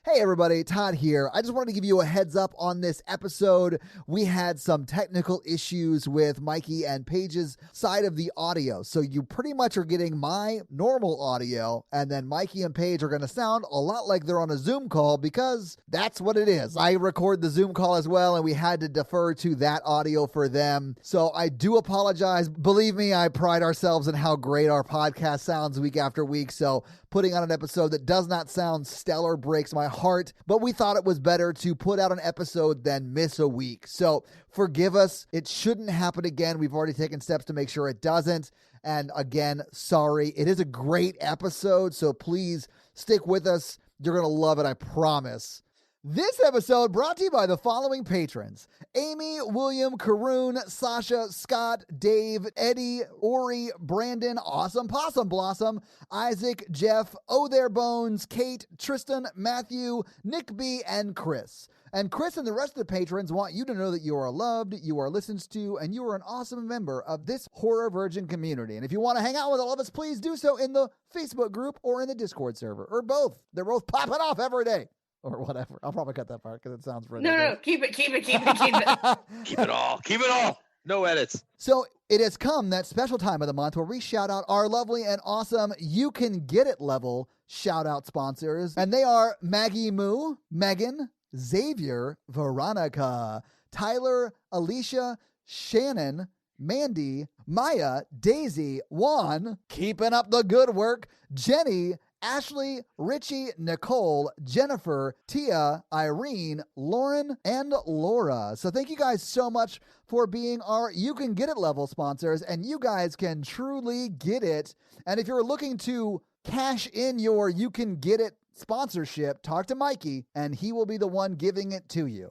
Hey everybody, Todd here. I just wanted to give you a heads up on this episode. We had some technical issues with Mikey and Paige's side of the audio. So you pretty much are getting my normal audio, and then Mikey and Paige are going to sound a lot like they're on a Zoom call because that's what it is. I record the Zoom call as well, and we had to defer to that audio for them. So I do apologize. Believe me, I pride ourselves in how great our podcast sounds week after week. So putting on an episode that does not sound stellar breaks my heart, but we thought it was better to put out an episode than miss a week. So forgive us. It shouldn't happen again. We've already taken steps to make sure it doesn't. And again, sorry. It is a great episode, so please stick with us. You're going to love it, I promise. This episode brought to you by the following patrons: Amy, William, Karoon, Sasha, Scott, Dave, Eddie, Ori, Brandon, Awesome Possum Blossom, Isaac, Jeff, Oh There Bones, Kate, Tristan, Matthew, Nick B, and Chris. And Chris and the rest of the patrons want you to know that you are loved, you are listened to, and you are an awesome member of this Horror Virgin community. And if you want to hang out with all of us, please do so in the Facebook group or in the Discord server, or both. They're both popping off every day. Or whatever. I'll probably cut that part because it sounds really good. No, keep it. Keep it all. No edits. So it has come that special time of the month where we shout out our lovely and awesome You Can Get It level shout out sponsors. And they are Maggie Moo, Megan, Xavier, Veronica, Tyler, Alicia, Shannon, Mandy, Maya, Daisy, Juan, keeping up the good work, Jenny, Ashley, Richie, Nicole, Jennifer, Tia, Irene, Lauren, and Laura. So thank you guys so much for being our You Can Get It level sponsors, and you guys can truly get it. And if you're looking to cash in your You Can Get It sponsorship, talk to Mikey, and he will be the one giving it to you.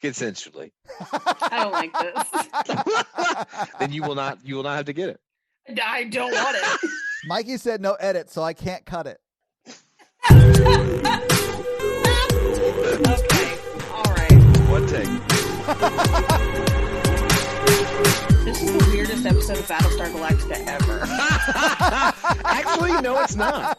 Consensually. I don't like this. Then you will not have to get it. I don't want it. Mikey said no edit, so I can't cut it. Okay. All right. One take. This is the weirdest episode of Battlestar Galactica ever. Actually, no, it's not.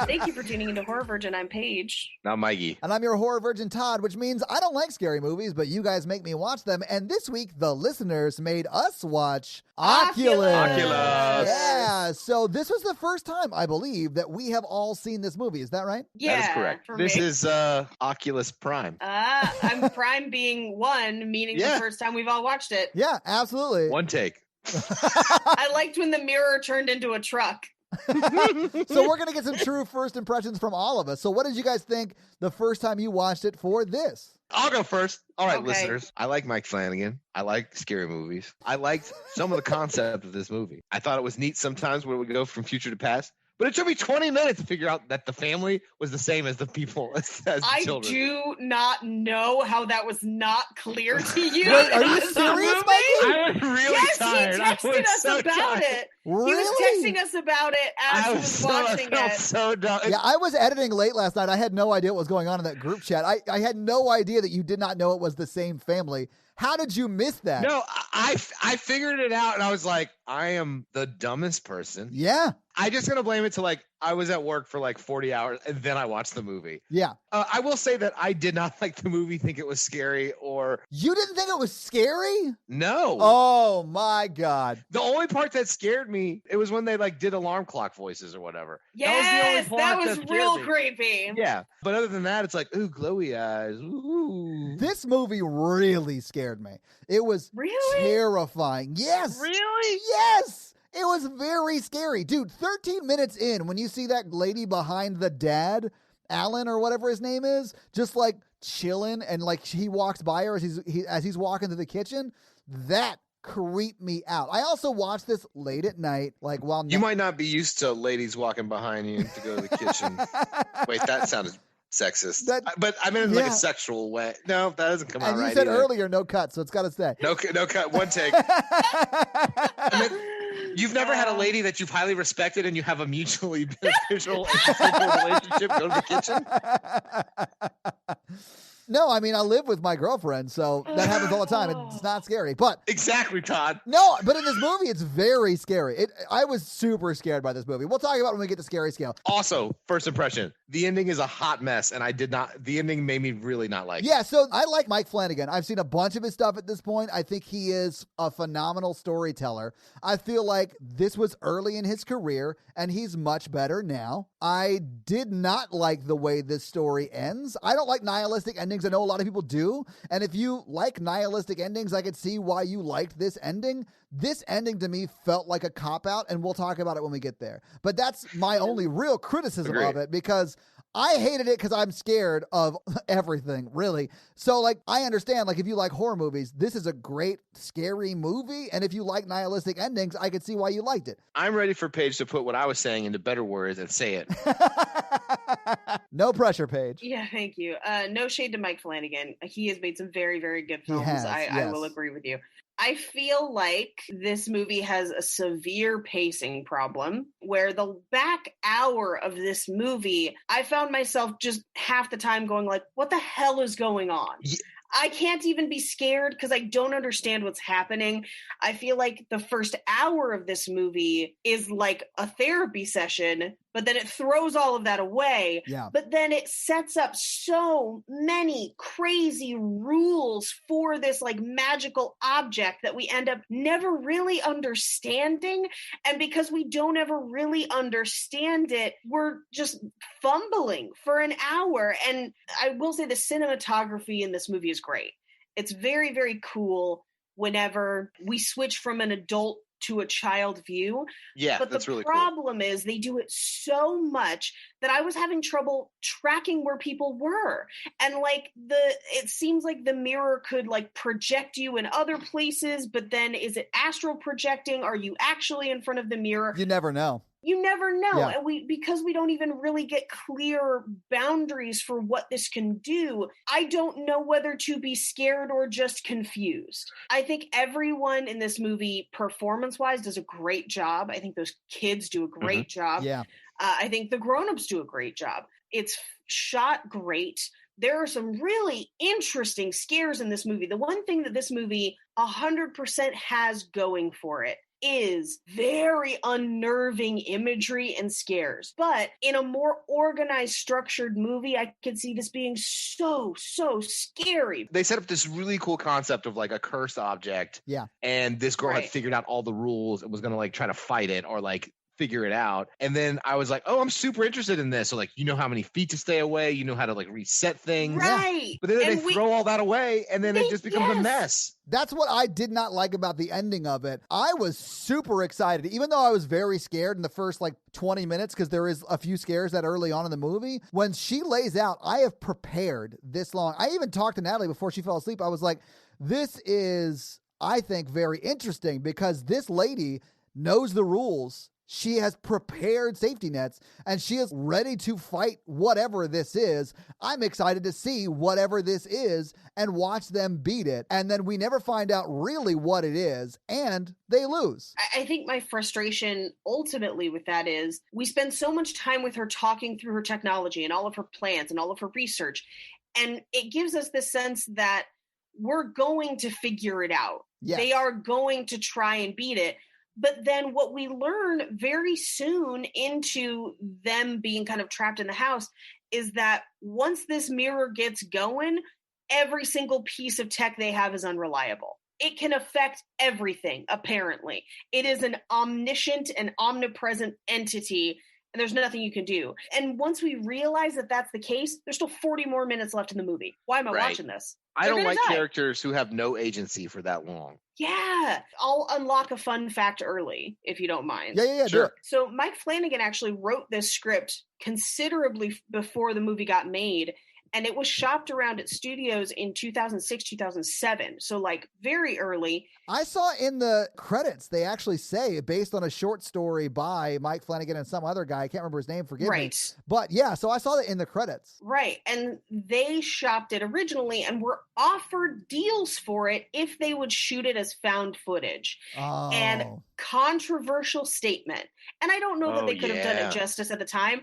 Thank you for tuning into Horror Virgin. I'm Paige. Not Mikey. And I'm your Horror Virgin Todd, which means I don't like scary movies, but you guys make me watch them. And this week, the listeners made us watch Oculus. Yeah, so this was the first time, I believe, that we have all seen this movie. Is that right? Yeah, that is correct. This is Oculus Prime. I'm Prime being one, meaning the first time we've all watched it. Yeah, absolutely. One take. I liked when the mirror turned into a truck. So we're going to get some true first impressions from all of us. So what did you guys think the first time you watched it for this? I'll go first. All right, Okay. listeners. I like Mike Flanagan. I like scary movies. I liked some of the concept of this movie. I thought it was neat sometimes when it would go from future to past. But it took me 20 minutes to figure out that the family was the same as the people, as the children. I do not know how that was not clear to you. Wait, are you This serious, movie? Mikey? I was really tired. He texted us about it. Really? He was texting us about it as he was watching I felt it. so dumb. Yeah, I was editing late last night. I had no idea what was going on in that group chat. I had no idea that you did not know it was the same family. How did you miss that? No, I figured it out, and I was like, I am the dumbest person. Yeah. I just gonna blame it to like I was at work for like 40 hours and then I watched the movie. Yeah. I will say that I did not like the movie, think it was scary or You didn't think it was scary? no. Oh my God. The only part that scared me, it was when they like did alarm clock voices or whatever. Yes, that was scared real me. creepy. Yeah, but other than that, it's like ooh, glowy eyes. Ooh. This movie really scared me. It was Really? terrifying. Yes. Really? Yes. It was very scary. Dude, 13 minutes in, when you see that lady behind the dad, Alan or whatever his name is, just like chilling and like he walks by her as he's walking to the kitchen, that creeped me out. I also watched this late at night, like while You might not be used to ladies walking behind you to go to the kitchen. Wait, that sounded sexist. But I mean in like a sexual way. No, that doesn't come out and right. you said either. earlier, no cut, so it's got to stay. No cut. One take. I mean, you've never had a lady that you've highly respected and you have a mutually beneficial and sexual relationship go to the kitchen? No, I mean, I live with my girlfriend, so that happens all the time. It's not scary, but... Exactly, Todd. No, but in this movie, it's very scary. I was super scared by this movie. We'll talk about it when we get to scary scale. Also, first impression, the ending is a hot mess, and the ending made me really not like it. Yeah, so I like Mike Flanagan. I've seen a bunch of his stuff at this point. I think he is a phenomenal storyteller. I feel like this was early in his career, and he's much better now. I did not like the way this story ends. I don't like nihilistic endings. I know a lot of people do. And if you like nihilistic endings, I could see why you liked this ending. This ending to me felt like a cop-out, and we'll talk about it when we get there. But that's my only real criticism of it, because I hated it because I'm scared of everything, really. So, like, I understand, like, if you like horror movies, this is a great, scary movie. And if you like nihilistic endings, I could see why you liked it. I'm ready for Paige to put what I was saying into better words and say it. No pressure, Paige. Yeah, thank you. No shade to Mike Flanagan. He has made some very, very good films. I will agree with you. I feel like this movie has a severe pacing problem where the back hour of this movie, I found myself just half the time going like, what the hell is going on? Yeah. I can't even be scared because I don't understand what's happening. I feel like the first hour of this movie is like a therapy session, but then it throws all of that away. Yeah. But then it sets up so many crazy rules for this like magical object that we end up never really understanding. And because we don't ever really understand it, we're just fumbling for an hour. And I will say the cinematography in this movie is great. It's very, very cool whenever we switch from an adult to a child view. Yeah, but that's really cool. The problem is they do it so much that I was having trouble tracking where people were. And like it seems like the mirror could like project you in other places, but then is it astral projecting? Are you actually in front of the mirror? You never know. You never know. Yeah. And because we don't even really get clear boundaries for what this can do, I don't know whether to be scared or just confused. I think everyone in this movie, performance-wise, does a great job. I think those kids do a great job. Yeah. I think the grown-ups do a great job. It's shot great. There are some really interesting scares in this movie. The one thing that this movie 100% has going for it is very unnerving imagery and scares. But in a more organized, structured movie, I could see this being so scary. They set up this really cool concept of like a cursed object. Yeah. And this girl had figured out all the rules and was going to like try to fight it or like figure it out. And then I was like, oh, I'm super interested in this. So like, you know how many feet to stay away, you know how to like reset things. Right. But then they throw all that away and then it just becomes a mess. That's what I did not like about the ending of it. I was super excited, even though I was very scared in the first like 20 minutes, because there is a few scares that early on in the movie. When she lays out, I have prepared this long. I even talked to Natalie before she fell asleep. I was like, this is, I think, very interesting because this lady knows the rules. She has prepared safety nets and she is ready to fight whatever this is. I'm excited to see whatever this is and watch them beat it. And then we never find out really what it is and they lose. I think my frustration ultimately with that is we spend so much time with her talking through her technology and all of her plans and all of her research. And it gives us this sense that we're going to figure it out. Yes. They are going to try and beat it. But then what we learn very soon into them being kind of trapped in the house is that once this mirror gets going, every single piece of tech they have is unreliable. It can affect everything, apparently. It is an omniscient and omnipresent entity, and there's nothing you can do. And once we realize that that's the case, there's still 40 more minutes left in the movie. Why am I watching this? I don't like characters who have no agency for that long. Yeah. I'll unlock a fun fact early, if you don't mind. Yeah, sure. So Mike Flanagan actually wrote this script considerably before the movie got made, and it was shopped around at studios in 2006, 2007. So like very early. I saw in the credits, they actually say based on a short story by Mike Flanagan and some other guy. I can't remember his name, forgive me. But yeah, so I saw that in the credits. Right. And they shopped it originally and were offered deals for it if they would shoot it as found footage. Oh. And controversial statement. And I don't know that they could have done it justice at the time.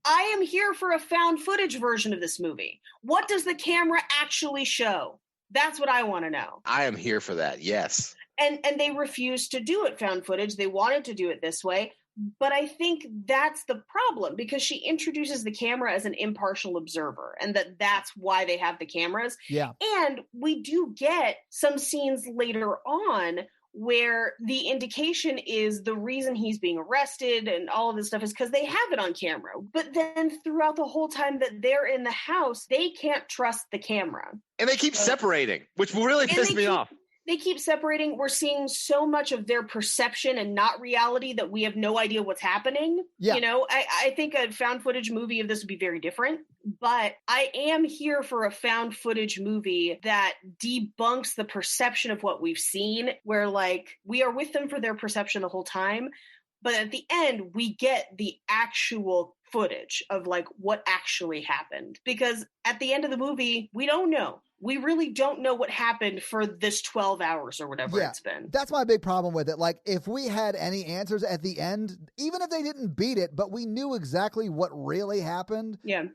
I am here for a found footage version of this movie. What does the camera actually show? That's what I want to know. I am here for that. Yes. And they refused to do it found footage. They wanted to do it this way. But I think that's the problem, because she introduces the camera as an impartial observer, and that's why they have the cameras. Yeah. And we do get some scenes later on where the indication is the reason he's being arrested and all of this stuff is because they have it on camera. But then throughout the whole time that they're in the house, they can't trust the camera. And they keep separating, which really pissed me off. They keep separating. We're seeing so much of their perception and not reality that we have no idea what's happening. Yeah. You know, I think a found footage movie of this would be very different, but I am here for a found footage movie that debunks the perception of what we've seen, where like we are with them for their perception the whole time. But at the end, we get the actual footage of like what actually happened, because at the end of the movie, we don't know. We really don't know what happened for this 12 hours or whatever it's been. That's my big problem with it. Like, if we had any answers at the end, even if they didn't beat it, but we knew exactly what really happened. Yeah.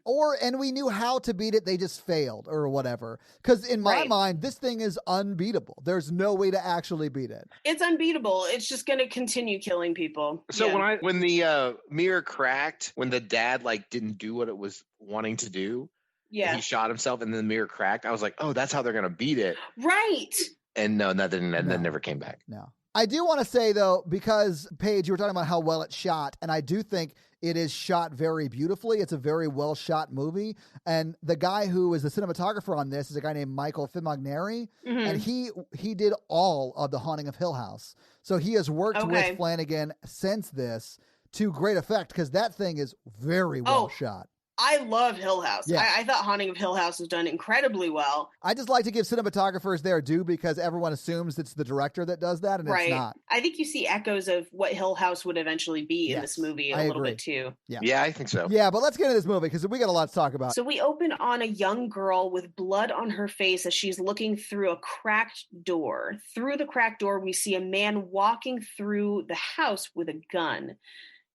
And we knew how to beat it, they just failed or whatever. Because in my mind, this thing is unbeatable. There's no way to actually beat it. It's unbeatable. It's just going to continue killing people. So when the mirror cracked, when the dad like didn't do what it was wanting to do, he shot himself and then the mirror cracked, I was like, oh, that's how they're going to beat it. Right. And no, that never came back. No. I do want to say, though, because, Paige, you were talking about how well it's shot, and I do think it is shot very beautifully. It's a very well-shot movie. And the guy who is the cinematographer on this is a guy named Michael Fimagneri, and he did all of The Haunting of Hill House. So he has worked with Flanagan since this to great effect, because that thing is very well shot. I love Hill House. Yeah. I thought Haunting of Hill House was done incredibly well. I just like to give cinematographers their due, because everyone assumes it's the director that does that, and it's not. I think you see echoes of what Hill House would eventually be in this movie a little bit too. Yeah, I think so. Yeah, but let's get into this movie, because we got a lot to talk about. So we open on a young girl with blood on her face as she's looking through a cracked door. Through the cracked door, we see a man walking through the house with a gun.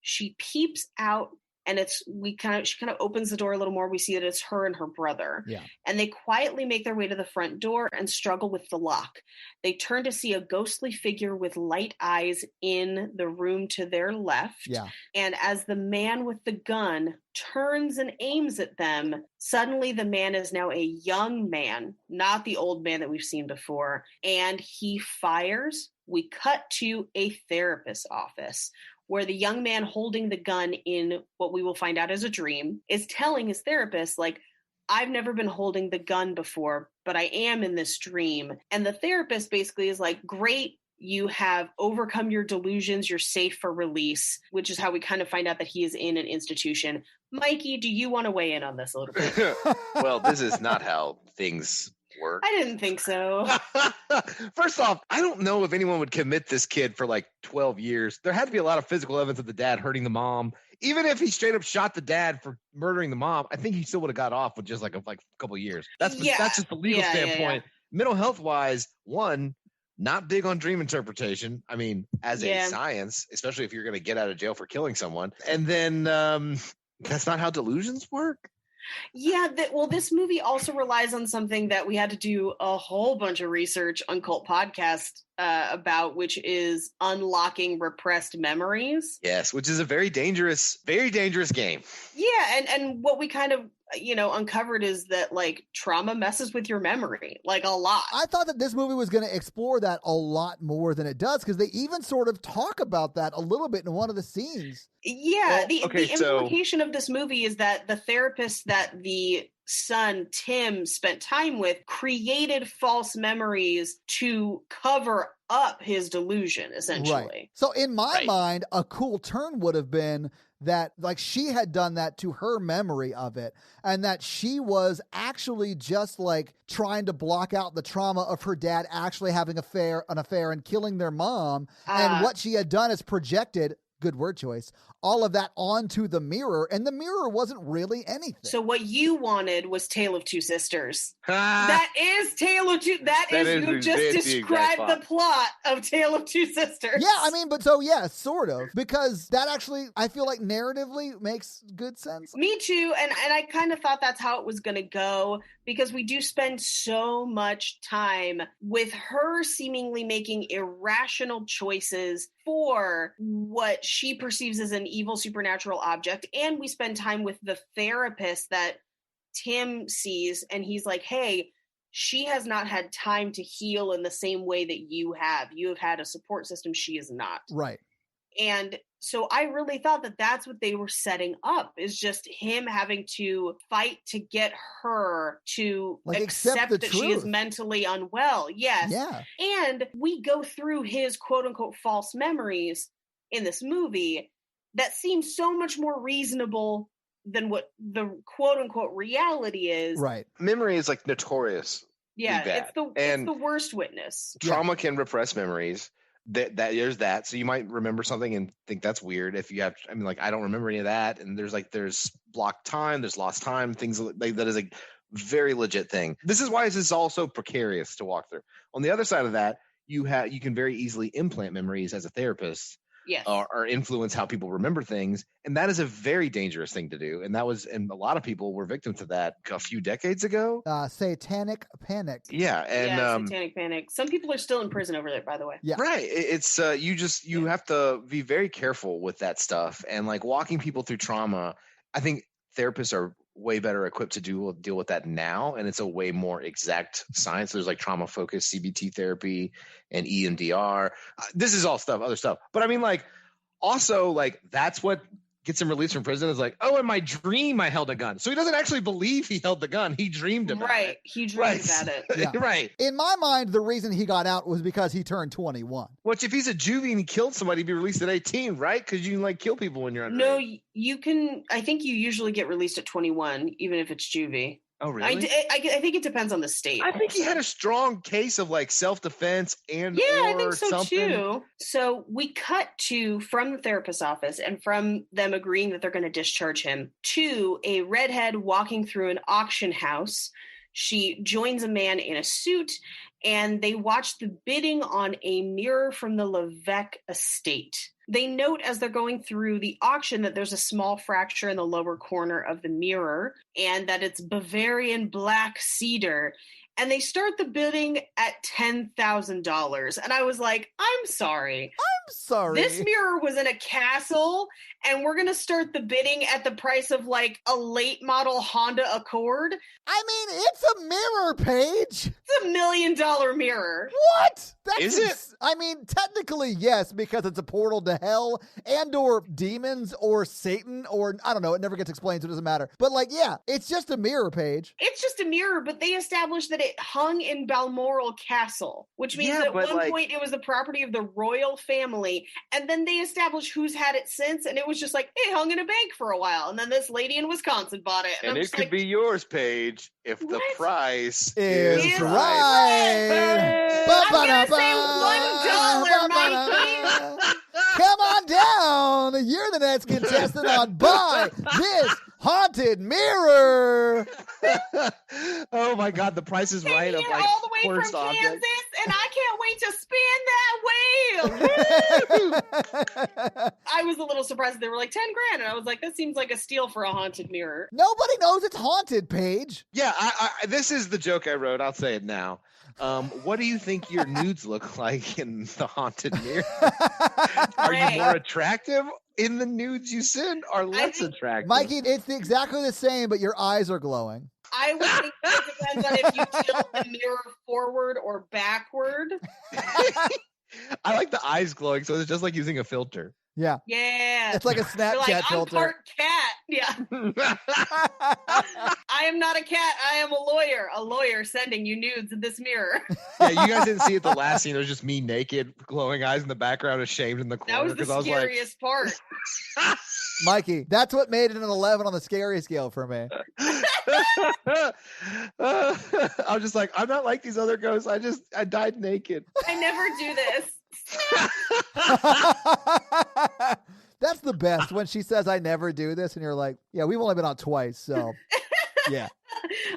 She peeps out, and she kind of opens the door a little more. We see that it's her and her brother. Yeah. And they quietly make their way to the front door and struggle with the lock. They turn to see a ghostly figure with light eyes in the room to their left. Yeah. And as the man with the gun turns and aims at them, suddenly the man is now a young man, not the old man that we've seen before. And he fires. We cut to a therapist's office, where the young man holding the gun in what we will find out is a dream is telling his therapist, like, I've never been holding the gun before, but I am in this dream. And the therapist basically is like, great, you have overcome your delusions, you're safe for release, which is how we kind of find out that he is in an institution. Mikey, do you want to weigh in on this a little bit? Well, this is not how things work. I didn't think so. First off, I don't know if anyone would commit this kid for like 12 years. There had to be a lot of physical evidence of the dad hurting the mom. Even if he straight up shot the dad for murdering the mom, I think he still would have got off with just like a couple years. That's just the legal standpoint. Mental health wise, one, not big on dream interpretation. I mean, as a science, especially if you're going to get out of jail for killing someone. And then that's not how delusions work. Yeah, this movie also relies on something that we had to do a whole bunch of research on Cult Podcast about, which is unlocking repressed memories. Yes, which is a very dangerous game. Yeah, and what we kind of uncovered is that like trauma messes with your memory like a lot. I thought that this movie was going to explore that a lot more than it does, because they even sort of talk about that a little bit in one of the scenes. Yeah, the implication of this movie is that the therapist that the son Tim spent time with created false memories to cover up his delusion, essentially. Right. So in my mind, a cool turn would have been that like she had done that to her memory of it, and that she was actually just like trying to block out the trauma of her dad actually having an affair and killing their mom. And what she had done is projected good word choice, all of that onto the mirror, and the mirror wasn't really anything. So what you wanted was Tale of Two Sisters. That is Tale of Two. You just described the plot of Tale of Two Sisters. Yeah, I mean, but so yeah, sort of, because that actually, I feel like narratively makes good sense. Me too, and I kind of thought that's how it was going to go, because we do spend so much time with her seemingly making irrational choices for what she perceives as an evil supernatural object, and we spend time with the therapist that Tim sees, and he's like, hey, she has not had time to heal in the same way that you have. You have had a support system. She is not. Right. And so I really thought that that's what they were setting up, is just him having to fight to get her to accept that she is mentally unwell. Yes. Yeah. And we go through his quote unquote false memories in this movie that seem so much more reasonable than what the quote unquote reality is. Right. Memory is like notorious. Yeah. It's the worst witness. Trauma can repress memories. That there's that. So you might remember something and think that's weird. If you have, I mean, like, I don't remember any of that. And there's blocked time, there's lost time, things like that is a very legit thing. This is why this is all so precarious to walk through. On the other side of that, you can very easily implant memories as a therapist. Yes. Or influence how people remember things. And that is a very dangerous thing to do. And a lot of people were victims to that a few decades ago. Satanic panic. Yeah. And satanic panic. Some people are still in prison over it, by the way. Yeah. Right. It's you have to be very careful with that stuff. And like walking people through trauma, I think therapists are way better equipped to deal with that now, and it's a way more exact science. There's like trauma focused CBT therapy and EMDR. This is all other stuff, but I mean, like, also, like, that's what gets him released from prison is like, oh, in my dream I held a gun. So he doesn't actually believe he held the gun. He dreamed about it. He dreamed about it. Yeah. Right. In my mind, the reason he got out was because he turned 21. Which, if he's a juvie and he killed somebody, he'd be released at 18, right? Because you can like kill people when you're underage. No, you can. I think you usually get released at 21, even if it's juvie. Oh, really? I think it depends on the state. I think he had a strong case of like self-defense and I think so something. too. So we cut from the therapist's office and from them agreeing that they're going to discharge him to a redhead walking through an auction house. She joins a man in a suit, and they watch the bidding on a mirror from the Levesque estate. They note as they're going through the auction that there's a small fracture in the lower corner of the mirror and that it's Bavarian black cedar. And they start the bidding at $10,000. And I was like, I'm sorry. This mirror was in a castle, and we're going to start the bidding at the price of like a late model Honda Accord. I mean, it's a mirror, Paige. It's $1 million mirror. What? Is it? I mean, technically, yes, because it's a portal to hell and or demons or Satan or, I don't know, it never gets explained, so it doesn't matter. But like, yeah, it's just a mirror, Paige. It's just a mirror, but they established that it hung in Balmoral Castle, which means that at one point it was the property of the royal family. And then they established who's had it since, and it was just like, it hung in a bank for a while. And then this lady in Wisconsin bought it. And it could be yours, Paige, if the price is right. I'm going to say $1, Mikey. Come on down. You're the next contestant on Buy This Haunted Mirror. Oh my God, the price is right of like all the way worst from object. Kansas, and I can't wait to spin that wheel. I was a little surprised they were like $10,000, and I was like, that seems like a steal for a haunted mirror. Nobody knows it's haunted, Paige. Yeah, I this is the joke I wrote. I'll say it now. What do you think your nudes look like in the haunted mirror? Are you more attractive in the nudes you send, or less attractive? Mikey, it's exactly the same, but your eyes are glowing. I would think it depends on if you tilt the mirror forward or backward. I like the eyes glowing, so it's just like using a filter. Yeah. Yeah. It's like a Snapchat filter. I'm part cat. Yeah. I am not a cat. I am a lawyer. A lawyer sending you nudes in this mirror. Yeah, you guys didn't see it the last scene. It was just me naked, glowing eyes in the background, ashamed in the corner. That was the scariest part. Mikey, that's what made it an 11 on the scary scale for me. I was just like, I'm not like these other ghosts. I died naked. I never do this. That's the best when she says, I never do this. And you're like, yeah, we've only been on twice. So, yeah.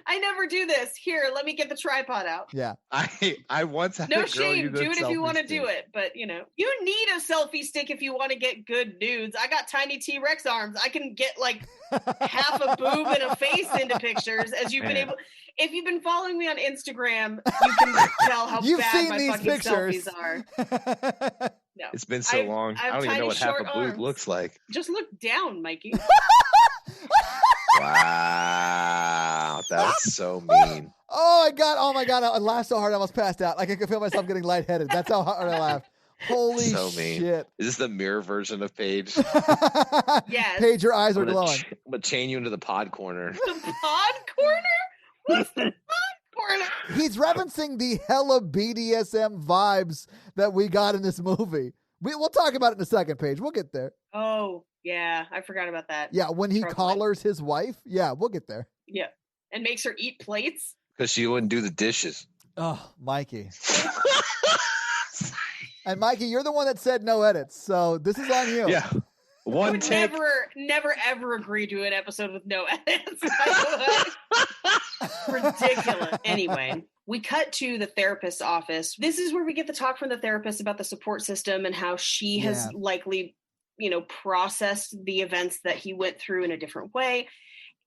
I never do this. Here, let me get the tripod out. Yeah. I once had no a girl shame. use a Do it if you want to selfie do it. But, you need a selfie stick if you want to get good nudes. I got tiny T-Rex arms. I can get like half a boob and a face into pictures, as you've been able. If you've been following me on Instagram, you can tell how bad my fucking pictures. Selfies are. No. It's been so long. I don't even know what half a boob looks like. Just look down, Mikey. Wow, that's so mean. Oh my god! I laughed so hard I almost passed out. Like I could feel myself getting lightheaded. That's how hard I laughed. Holy so mean. Shit! Is this the mirror version of Paige? Yes. Paige, your eyes are glowing. I'm gonna chain you into the pod corner. The pod corner? What's the pod corner? He's referencing the hella BDSM vibes that we got in this movie. We'll talk about it in a second, Paige. We'll get there. Oh, yeah. I forgot about that. Yeah, when he collars his wife. Yeah, we'll get there. Yeah. And makes her eat plates. Because she wouldn't do the dishes. Oh, Mikey. And Mikey, you're the one that said no edits, so this is on you. Yeah. One take. Never ever agree to an episode with no edits. Ridiculous. Anyway, we cut to the therapist's office. This is where we get the talk from the therapist about the support system and how she has likely, processed the events that he went through in a different way.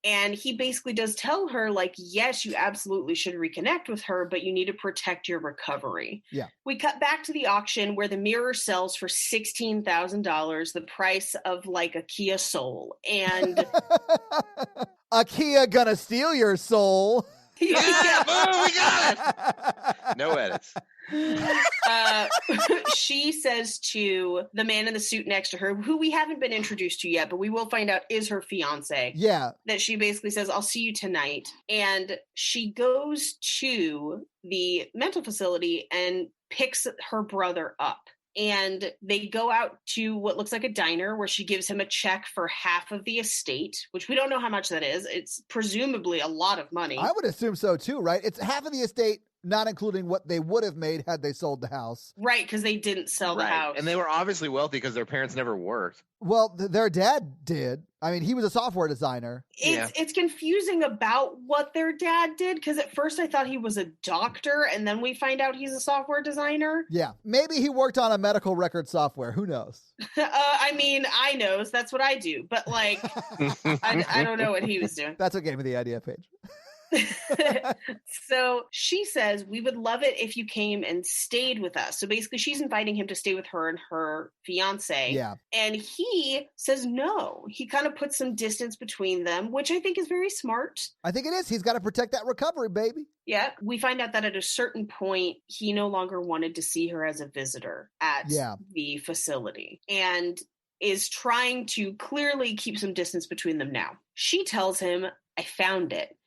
And he basically does tell her, like, yes, you absolutely should reconnect with her, but you need to protect your recovery. Yeah. We cut back to the auction where the mirror sells for $16,000, the price of like a Kia Soul. And a Kia gonna steal your soul. Yeah, boom, we got it. No edits. She says to the man in the suit next to her, who we haven't been introduced to yet, but we will find out is her fiance. Yeah. That she basically says, I'll see you tonight. And she goes to the mental facility and picks her brother up. And they go out to what looks like a diner where she gives him a check for half of the estate, which we don't know how much that is. It's presumably a lot of money. I would assume so too, right? It's half of the estate, not including what they would have made had they sold the house. Right, because they didn't sell the house. And they were obviously wealthy because their parents never worked. Well, their dad did. I mean, he was a software designer. It's confusing about what their dad did, because at first I thought he was a doctor, and then we find out he's a software designer. Yeah, maybe he worked on a medical record software. Who knows? I mean, I knows. That's what I do. But, like, I don't know what he was doing. That's what gave me the idea, Paige. So she says, we would love it if you came and stayed with us. So basically she's inviting him to stay with her and her fiance. Yeah. And he says no. He kind of puts some distance between them, which I think is very smart. I think it is. He's got to protect that recovery, baby. Yeah. We find out that at a certain point, he no longer wanted to see her as a visitor at the facility and is trying to clearly keep some distance between them now. She tells him, I found it.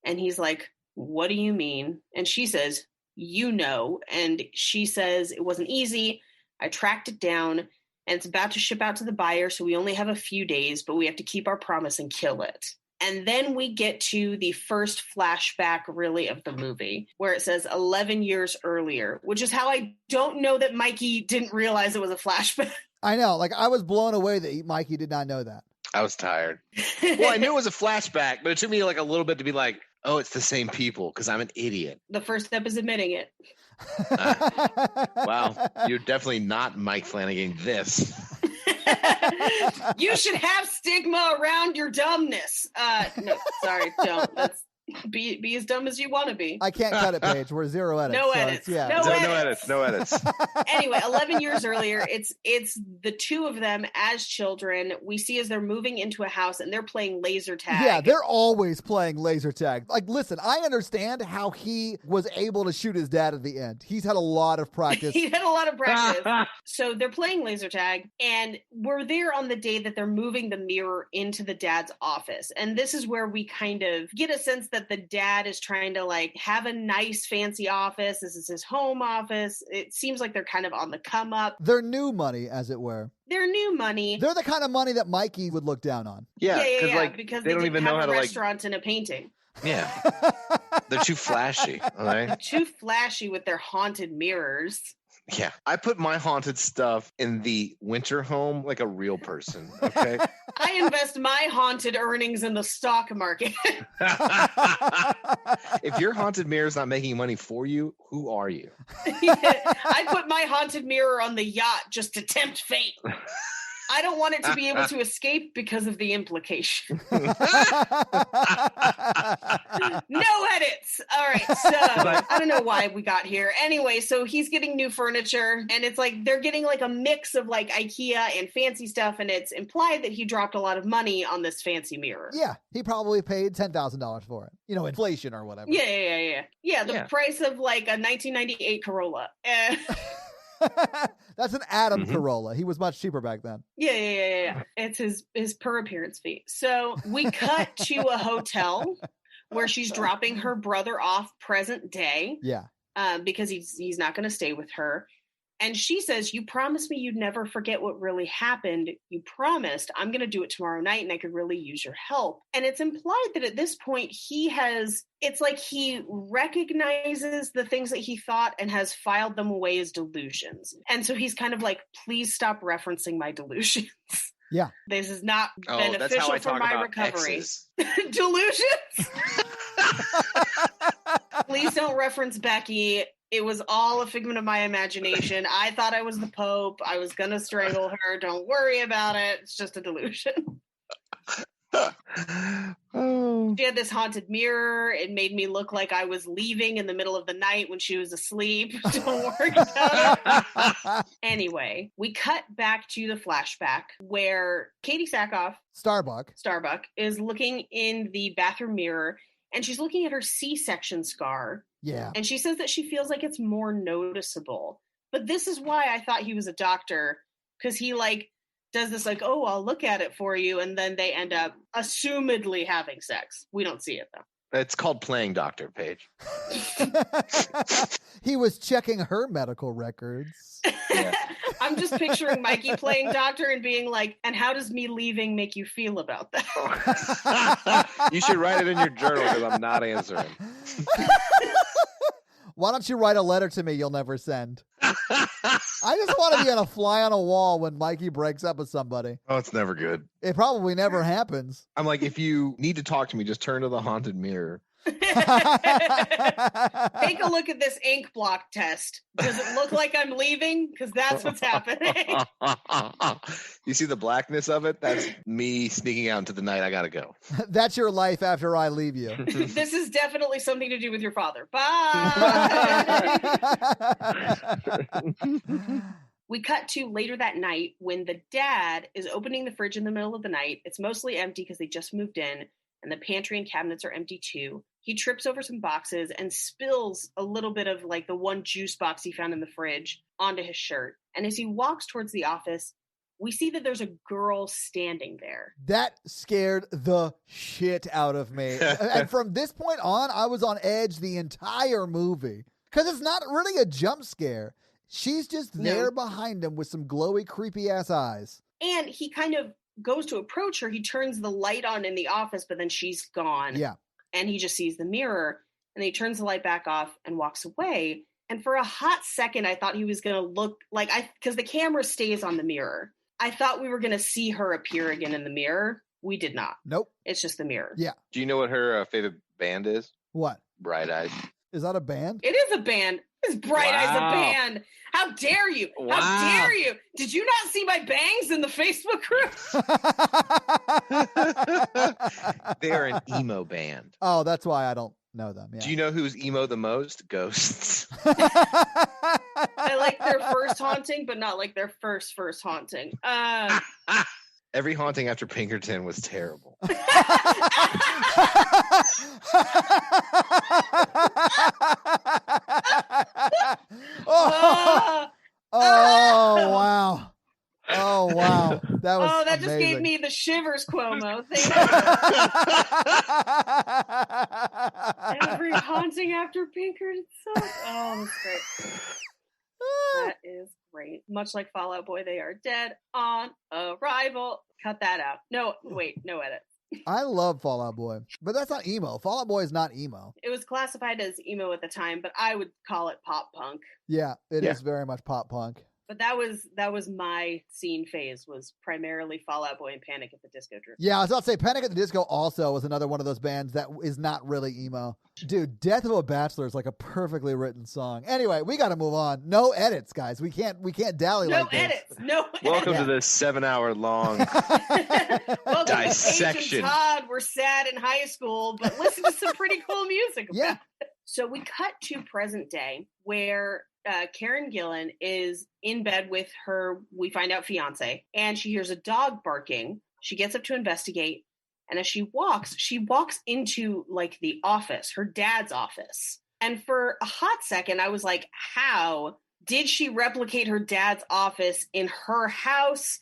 And he's like, what do you mean? And she says, and she says, it wasn't easy. I tracked it down and it's about to ship out to the buyer. So we only have a few days, but we have to keep our promise and kill it. And then we get to the first flashback really of the movie where it says 11 years earlier, which is how I don't know that Mikey didn't realize it was a flashback. I know. Like I was blown away that Mikey did not know that. I was tired. Well, I knew it was a flashback, but it took me like a little bit to be like, oh, it's the same people because I'm an idiot. The first step is admitting it. Wow. You're definitely not Mike Flanagan this. You should have stigma around your dumbness. No, sorry, don't. That's be as dumb as you want to be. I can't cut it, Paige. We're zero edits. No edits. Yeah. No edits. Anyway, 11 years earlier, it's the two of them as children. We see as they're moving into a house and they're playing laser tag. Yeah, they're always playing laser tag. Like, listen, I understand how he was able to shoot his dad at the end. He's had a lot of practice. So they're playing laser tag, and we're there on the day that they're moving the mirror into the dad's office. And this is where we kind of get a sense that the dad is trying to like have a nice fancy office. This is his home office. It seems like they're kind of on the come up. They're new money, as it were. They're new money. They're the kind of money that Mikey would look down on. Yeah, like, because they don't even know how to restaurant and a painting. Yeah. They're too flashy. All right. Too flashy with their haunted mirrors. Yeah. I put my haunted stuff in the winter home like a real person. Okay. I invest my haunted earnings in the stock market. If your haunted mirror is not making money for you, who are you? I put my haunted mirror on the yacht just to tempt fate. I don't want it to be able to escape because of the implication. No edits. All right. So I don't know why we got here. Anyway, so he's getting new furniture, and it's like they're getting like a mix of like IKEA and fancy stuff, and it's implied that he dropped a lot of money on this fancy mirror. Yeah, he probably paid $10,000 for it. You know, inflation or whatever. Yeah. The price of like a 1998 Corolla. That's an Adam Corolla. He was much cheaper back then. Yeah. It's his per appearance fee. So we cut to a hotel where she's dropping her brother off present day. Yeah. Because he's not going to stay with her. And she says, "You promised me you'd never forget what really happened. You promised. I'm going to do it tomorrow night, and I could really use your help." And it's implied that at this point, it's like he recognizes the things that he thought and has filed them away as delusions. And so he's kind of like, "Please stop referencing my delusions." Yeah. This is not beneficial for my recovery. Delusions? Please don't reference Becky. It was all a figment of my imagination. I thought I was the Pope. I was going to strangle her. Don't worry about it. It's just a delusion. She had this haunted mirror. It made me look like I was leaving in the middle of the night when she was asleep. Don't worry about it. Anyway, we cut back to the flashback where Katie Sackhoff, Starbuck, is looking in the bathroom mirror, and she's looking at her C-section scar. Yeah. And she says that she feels like it's more noticeable. But this is why I thought he was a doctor, because he like does this like, "Oh, I'll look at it for you," and then they end up assumedly having sex. We don't see it though. It's called playing doctor, Paige. He was checking her medical records. Yeah. I'm just picturing Mikey playing doctor and being like, "And how does me leaving make you feel about that?" You should write it in your journal because I'm not answering. Why don't you write a letter to me you'll never send? I just want to be on a fly on a wall when Mikey breaks up with somebody. Oh, it's never good. It probably never happens. I'm like, if you need to talk to me, just turn to the haunted mirror. Take a look at this ink block test. Does it look like I'm leaving? Because that's what's happening. You see the blackness of it? That's me sneaking out into the night. I gotta go. That's your life after I leave you. This is definitely something to do with your father. Bye. We cut to later that night when the dad is opening the fridge in the middle of the night. It's mostly empty because they just moved in, and the pantry and cabinets are empty too. He trips over some boxes and spills a little bit of like the one juice box he found in the fridge onto his shirt. And as he walks towards the office, we see that there's a girl standing there. That scared the shit out of me. And from this point on, I was on edge the entire movie. Because it's not really a jump scare. She's just there behind him with some glowy, creepy-ass eyes. And he kind of goes to approach her. He turns the light on in the office, but then she's gone. Yeah. And he just sees the mirror, and he turns the light back off and walks away. And for a hot second, I thought he was going to look like because the camera stays on the mirror. I thought we were going to see her appear again in the mirror. We did not. Nope. It's just the mirror. Yeah. Do you know what her favorite band is? What? Bright Eyes. Is that a band? It is a band. Is Bright Eyes a band? How dare you? Wow. How dare you? Did you not see my bangs in the Facebook group? They are an emo band. Oh, that's why I don't know them. Yeah. Do you know who's emo the most? Ghosts. I like their first haunting, but not like their first haunting. Every haunting after Pinkerton was terrible. Oh, wow. Oh, wow. That was that amazing. just gave me the shivers, Cuomo. Thank you. Every haunting after Pinkerton. Oh, that's great. That is great. Much like Fall Out Boy, they are dead on arrival. Cut that out. No, wait, no edit. I love Fall Out Boy, but that's not emo. Fall Out Boy is not emo. It was classified as emo at the time, but I would call it pop punk. Yeah, it is very much pop punk. But that was my scene phase, was primarily Fall Out Boy and Panic at the Disco Dream. Yeah, I was about to say Panic at the Disco also was another one of those bands that is not really emo. Dude, Death of a Bachelor is like a perfectly written song. Anyway, we got to move on. No edits, guys. We can't dally like this. No edits. Welcome to this 7-hour long dissection. Paige and Todd were sad in high school, but listen to some pretty cool music about Yeah. it. So we cut to present day where Karen Gillan is in bed with her, we find out, fiance, and she hears a dog barking. She gets up to investigate, and as she walks into like the office, her dad's office. And for a hot second, I was like, how did she replicate her dad's office in her house?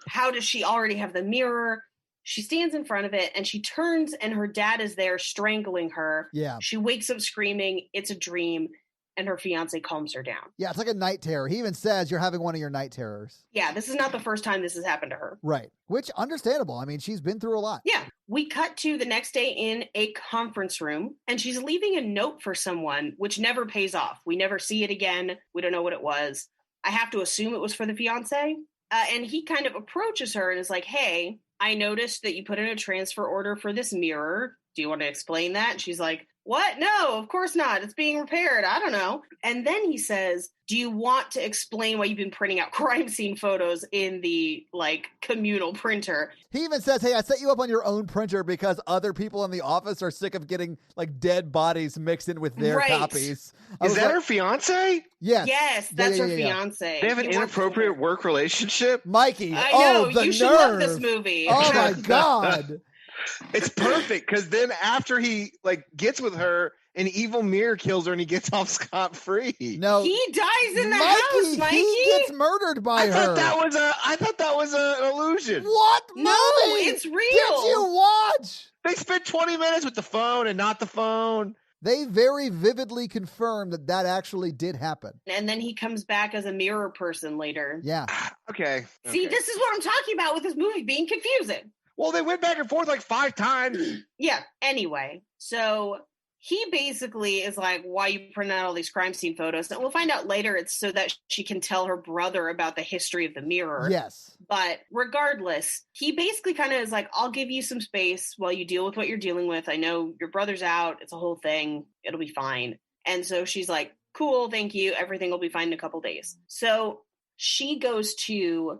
How does she already have the mirror? She stands in front of it and she turns and her dad is there strangling her. Yeah. She wakes up screaming, it's a dream, and her fiance calms her down. Yeah, it's like a night terror. He even says you're having one of your night terrors. Yeah, this is not the first time this has happened to her. Right. Which, understandable. I mean, she's been through a lot. Yeah. We cut to the next day in a conference room and she's leaving a note for someone, which never pays off. We never see it again. We don't know what it was. I have to assume it was for the fiance. And he kind of approaches her and is like, hey, I noticed that you put in a transfer order for this mirror. Do you want to explain that? And she's like, what? No, of course not. It's being repaired. I don't know. And then he says, do you want to explain why you've been printing out crime scene photos in the communal printer? He even says, hey, I set you up on your own printer because other people in the office are sick of getting dead bodies mixed in with their copies. Is that her fiance? Yes. Yes, that's her fiance. They have an inappropriate work relationship? Mikey, I know. the you should nerve. love this movie. Oh my God. It's perfect because then after he gets with her, an evil mirror kills her and he gets off scot-free. No, he dies in the house, Mikey. He gets murdered by her. I thought that was an illusion. What movie? No, it's real. Did you watch? They spent 20 minutes with the phone and not the phone. They very vividly confirmed that actually did happen. And then he comes back as a mirror person later. Yeah. Okay. See, this is what I'm talking about with this movie being confusing. Well, they went back and forth 5 times. Yeah. Anyway, so he basically is like, why you print out all these crime scene photos? And we'll find out later it's so that she can tell her brother about the history of the mirror. Yes. But regardless, he basically kind of is like, I'll give you some space while you deal with what you're dealing with. I know your brother's out. It's a whole thing. It'll be fine. And so she's like, cool, thank you. Everything will be fine in a couple days. So she goes to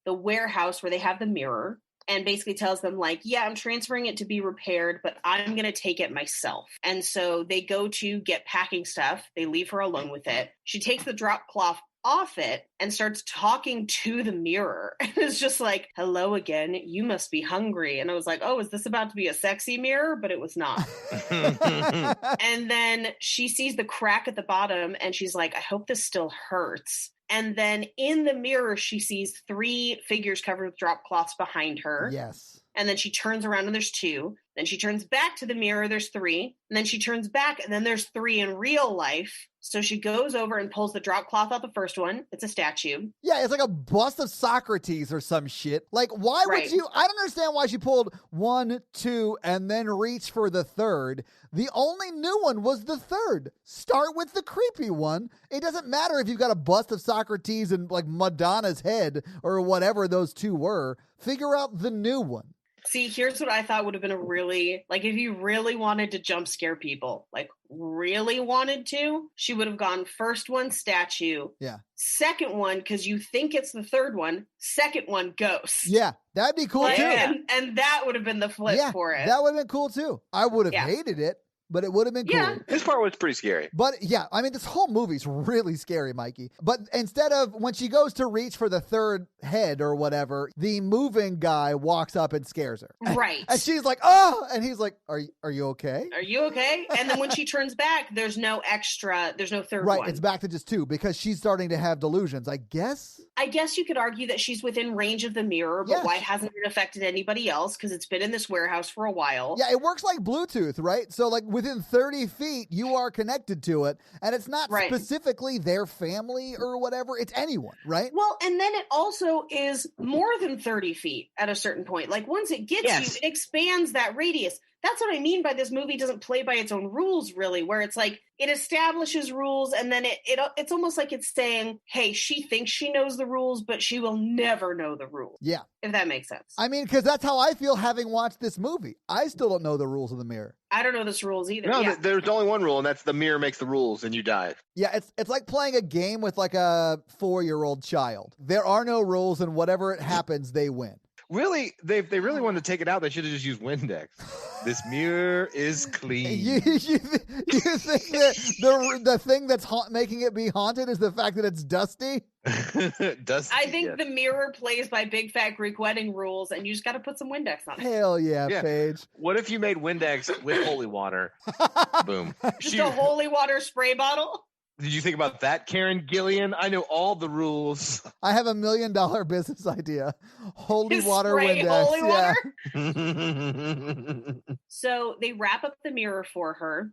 the warehouse where they have the mirror and basically tells them yeah, I'm transferring it to be repaired, but I'm going to take it myself. And so they go to get packing stuff. They leave her alone with it. She takes the drop cloth off it and starts talking to the mirror. And it's just like, hello again, you must be hungry. And I was like, oh, is this about to be a sexy mirror? But it was not. And then she sees the crack at the bottom and she's like, I hope this still hurts. And then in the mirror, she sees 3 figures covered with drop cloths behind her. Yes. And then she turns around and there's 2. Then she turns back to the mirror, there's 3. And then she turns back and then there's 3 in real life. So she goes over and pulls the drop cloth out the first one. It's a statue. Yeah, it's like a bust of Socrates or some shit. Why would you? I don't understand why she pulled 1, 2, and then reached for the 3rd. The only new one was the 3rd. Start with the creepy one. It doesn't matter if you've got a bust of Socrates and Madonna's head or whatever those 2 were. Figure out the new one. See, here's what I thought would have been a really, if you really wanted to jump scare people, really wanted to, she would have gone first one, statue. Yeah. Second one, because you think it's the 3rd one. Second one, ghost. Yeah, that'd be cool too. And that would have been the flip for it. That would have been cool too. I would have hated it, but it would have been cool. Yeah. This part was pretty scary. But yeah, I mean, this whole movie's really scary, Mikey. But instead of when she goes to reach for the 3rd head or whatever, the moving guy walks up and scares her. Right. And she's like, oh, and he's like, are you okay? Are you okay? And then when she turns back, there's no 3rd one. Right, it's back to just 2 because she's starting to have delusions, I guess. I guess you could argue that she's within range of the mirror, but why hasn't it affected anybody else? Because it's been in this warehouse for a while. Yeah, it works like Bluetooth, right? So with within 30 feet, you are connected to it. And it's not right. specifically their family or whatever. It's anyone, right? Well, and then it also is more than 30 feet at a certain point. Like once it gets you, it expands that radius. That's what I mean by this movie doesn't play by its own rules, really, where it's like it establishes rules and then it's almost like it's saying, hey, she thinks she knows the rules, but she will never know the rules. Yeah. If that makes sense. I mean, because that's how I feel having watched this movie. I still don't know the rules of the mirror. I don't know this rules either. No, there's only one rule, and that's the mirror makes the rules and you die. Yeah, it's like playing a game with like a 4-year-old child. There are no rules, and whatever it happens, they win. Really, they really wanted to take it out. They should have just used Windex. This mirror is clean. You think that the thing that's making it be haunted is the fact that it's dusty? Dusty. I think the mirror plays by big fat Greek wedding rules, and you just got to put some Windex on it. Hell yeah, Paige. What if you made Windex with holy water? Boom. Just a holy water spray bottle? Did you think about that, Karen Gillian? I know all the rules. I have $1 million business idea. Holy water Windex. Holy water? So they wrap up the mirror for her,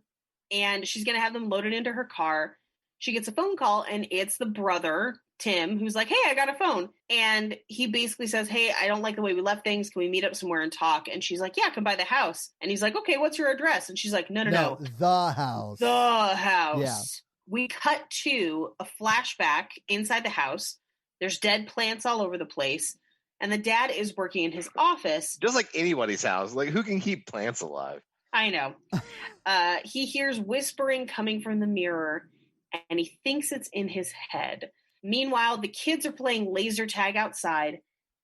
and she's going to have them loaded into her car. She gets a phone call, and it's the brother, Tim, who's like, hey, I got a phone. And he basically says, hey, I don't like the way we left things. Can we meet up somewhere and talk? And she's like, yeah, come by the house. And he's like, okay, what's your address? And she's like, no. The house. The house. Yeah. We cut to a flashback inside the house. There's dead plants all over the place. And the dad is working in his office. Just like anybody's house. Like, who can keep plants alive? I know. He hears whispering coming from the mirror, and he thinks it's in his head. Meanwhile, the kids are playing laser tag outside,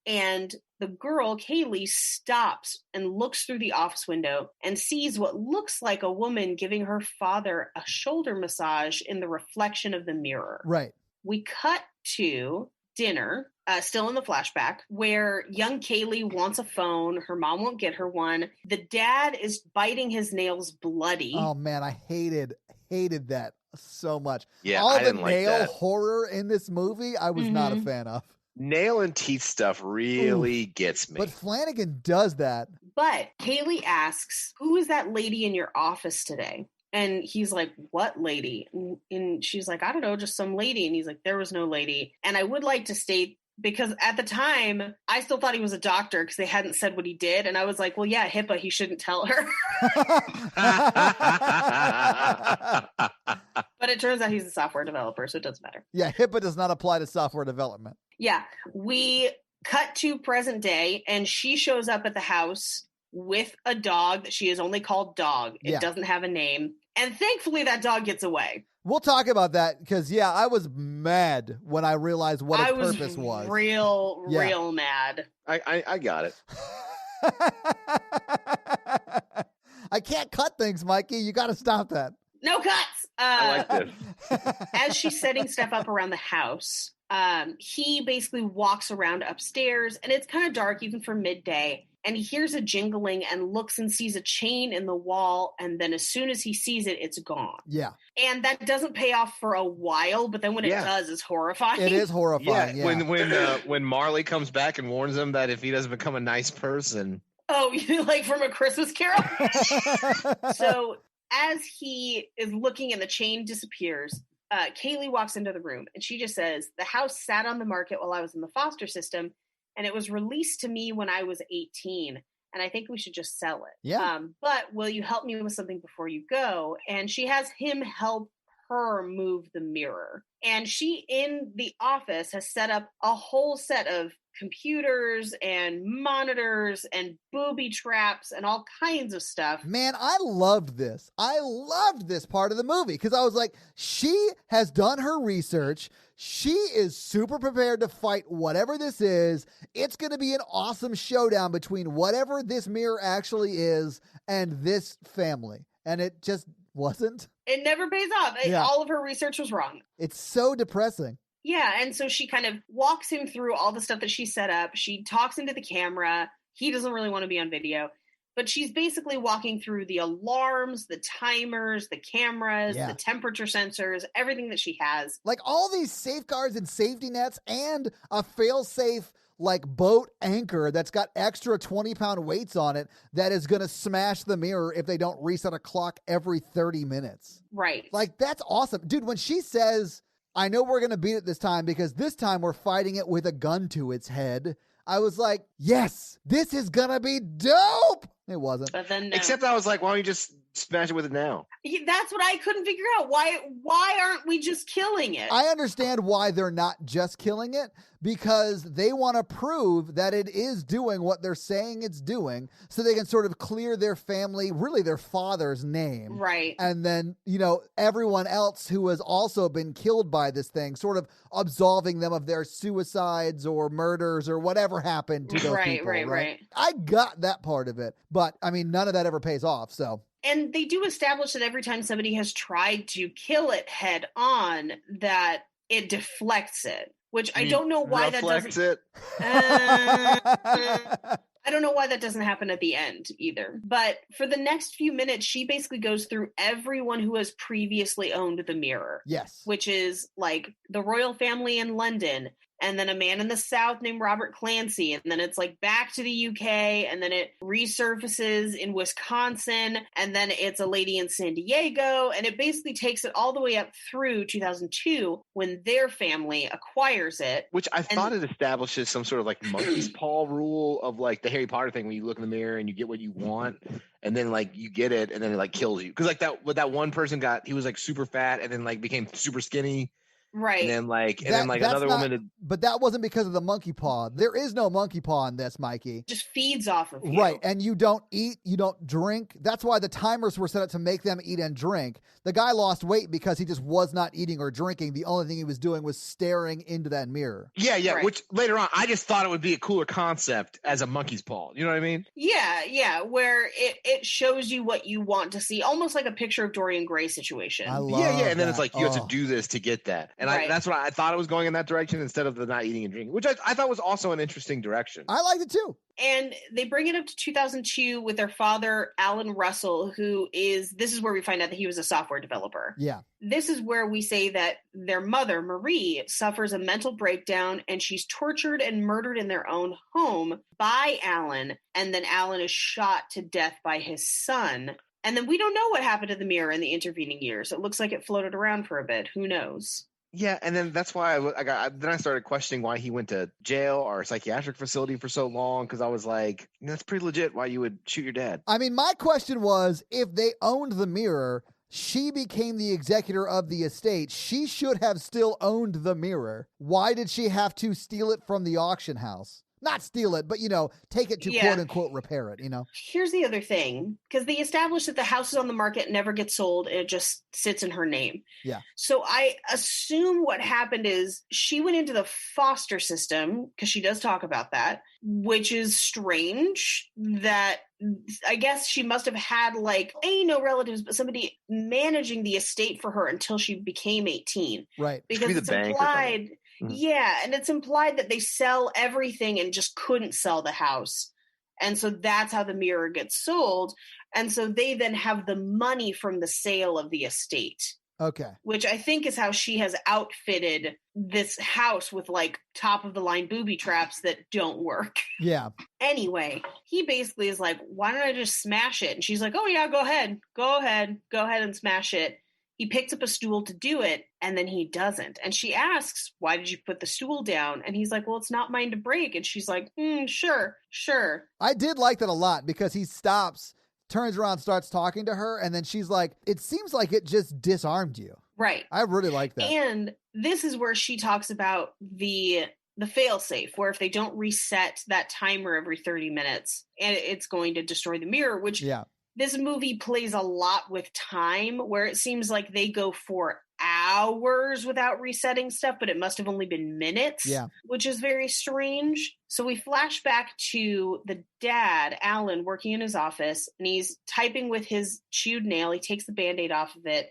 and the girl, Kaylee, stops and looks through the office window and sees what looks like a woman giving her father a shoulder massage in the reflection of the mirror. Right. We cut to dinner, still in the flashback, where young Kaylee wants a phone. Her mom won't get her one. The dad is biting his nails bloody. Oh, man, I hated that so much. Yeah, all I the didn't like nail that. horror in this movie, I was not a fan of. Nail and teeth stuff really gets me. But Flanagan does that. But Kaylee asks, who is that lady in your office today? And he's like, what lady? And she's like, I don't know, just some lady. And he's like, there was no lady. And I would like to state, because at the time, I still thought he was a doctor because they hadn't said what he did. And I was like, well, yeah, HIPAA, he shouldn't tell her. But it turns out he's a software developer, so it doesn't matter. Yeah, HIPAA does not apply to software development. Yeah, we cut to present day, and she shows up at the house with a dog that she has only called Dog. It doesn't have a name. And thankfully, that dog gets away. We'll talk about that because, I was mad when I realized what its purpose was. Real mad. I got it. I can't cut things, Mikey. You got to stop that. No cuts. I like this. As she's setting stuff up around the house, he basically walks around upstairs, and it's kind of dark even for midday. And he hears a jingling and looks and sees a chain in the wall. And then as soon as he sees it, it's gone. Yeah. And that doesn't pay off for a while, but then when it does, it's horrifying. It is horrifying. Yeah. When Marley comes back and warns him that if he doesn't become a nice person. Oh, you like from A Christmas Carol? So as he is looking and the chain disappears, Kaylee walks into the room and she just says, the house sat on the market while I was in the foster system. And it was released to me when I was 18. And I think we should just sell it. Yeah. But will you help me with something before you go? And she has him help her move the mirror. And she, in the office, has set up a whole set of computers and monitors and booby traps and all kinds of stuff. Man, I loved this. I loved this part of the movie because I was like, she has done her research. She is super prepared to fight whatever this is. It's going to be an awesome showdown between whatever this mirror actually is and this family. And it just wasn't. It never pays off. All of her research was wrong. It's so depressing. Yeah, and so she kind of walks him through all the stuff that she set up. She talks into the camera. He doesn't really want to be on video. But she's basically walking through the alarms, the timers, the cameras, the temperature sensors, everything that she has. Like all these safeguards and safety nets and a fail-safe like boat anchor that's got extra 20-pound weights on it that is going to smash the mirror if they don't reset a clock every 30 minutes. Right. Like, that's awesome. Dude, when she says, I know we're going to beat it this time because this time we're fighting it with a gun to its head, I was like, yes, this is going to be dope. It wasn't. But then no. Except I was like, why don't you just smash it with it now? That's what I couldn't figure out. Why aren't we just killing it? I understand why they're not just killing it, because they want to prove that it is doing what they're saying it's doing, so they can sort of clear their family, really their father's name. Right. And then, everyone else who has also been killed by this thing, sort of absolving them of their suicides or murders or whatever happened to those people. Right. I got that part of it, but I mean, none of that ever pays off, so. And they do establish that every time somebody has tried to kill it head on, that it deflects it, which I don't know why that doesn't. I don't know why that doesn't happen at the end either. But for the next few minutes, she basically goes through everyone who has previously owned the mirror. Yes. Which is like the royal family in London, and then a man in the South named Robert Clancy, and then it's like back to the UK, and then it resurfaces in Wisconsin, and then it's a lady in San Diego, and it basically takes it all the way up through 2002 when their family acquires it. Which I thought it establishes some sort of like monkey's paw rule of like the Harry Potter thing, when you look in the mirror and you get what you want, and then like you get it, and then it like kills you. Because like that one person he was like super fat and then like became super skinny. Right. And then another woman. But that wasn't because of the monkey paw. There is no monkey paw in this, Mikey. Just feeds off of you. Right. And you don't eat, you don't drink. That's why the timers were set up to make them eat and drink. The guy lost weight because he just was not eating or drinking. The only thing he was doing was staring into that mirror. Yeah. Right. Which later on, I just thought it would be a cooler concept as a monkey's paw. You know what I mean? Yeah. Where it shows you what you want to see. Almost like a picture of Dorian Gray situation. I love And then that. it's like, you have to do this to get that. And that's what I thought it was going in that direction instead of the not eating and drinking, which I thought was also an interesting direction. I liked it too. And they bring it up to 2002 with their father, Alan Russell, this is where we find out that he was a software developer. Yeah. This is where we say that their mother, Marie, suffers a mental breakdown, and she's tortured and murdered in their own home by Alan. And then Alan is shot to death by his son. And then we don't know what happened to the mirror in the intervening years. It looks like it floated around for a bit. Who knows? Yeah, and then that's why I started questioning why he went to jail or a psychiatric facility for so long, because I was like, that's pretty legit why you would shoot your dad. I mean, my question was, if they owned the mirror, she became the executor of the estate, she should have still owned the mirror. Why did she have to steal it from the auction house? Not steal it, but, take it to quote unquote repair it, Here's the other thing, because they established that the house is on the market, never gets sold, and it just sits in her name. Yeah. So I assume what happened is she went into the foster system, because she does talk about that, which is strange that I guess she must have had no relatives, but somebody managing the estate for her until she became 18. Right. Because it's implied. Yeah, and it's implied that they sell everything and just couldn't sell the house. And so that's how the mirror gets sold. And so they then have the money from the sale of the estate. Okay. Which I think is how she has outfitted this house with top of the line booby traps that don't work. Yeah. Anyway, he basically is like, why don't I just smash it? And she's like, oh yeah, go ahead and smash it. He picks up a stool to do it, and then he doesn't. And she asks, why did you put the stool down? And he's like, well, it's not mine to break. And she's like, sure. I did like that a lot, because he stops, turns around, starts talking to her, and then she's like, it seems like it just disarmed you. Right. I really like that. And this is where she talks about the fail-safe, where if they don't reset that timer every 30 minutes, and it's going to destroy the mirror, which... Yeah. This movie plays a lot with time, where it seems like they go for hours without resetting stuff, but it must have only been minutes, which is very strange. So we flash back to the dad, Alan, working in his office, and he's typing with his chewed nail. He takes the Band-Aid off of it,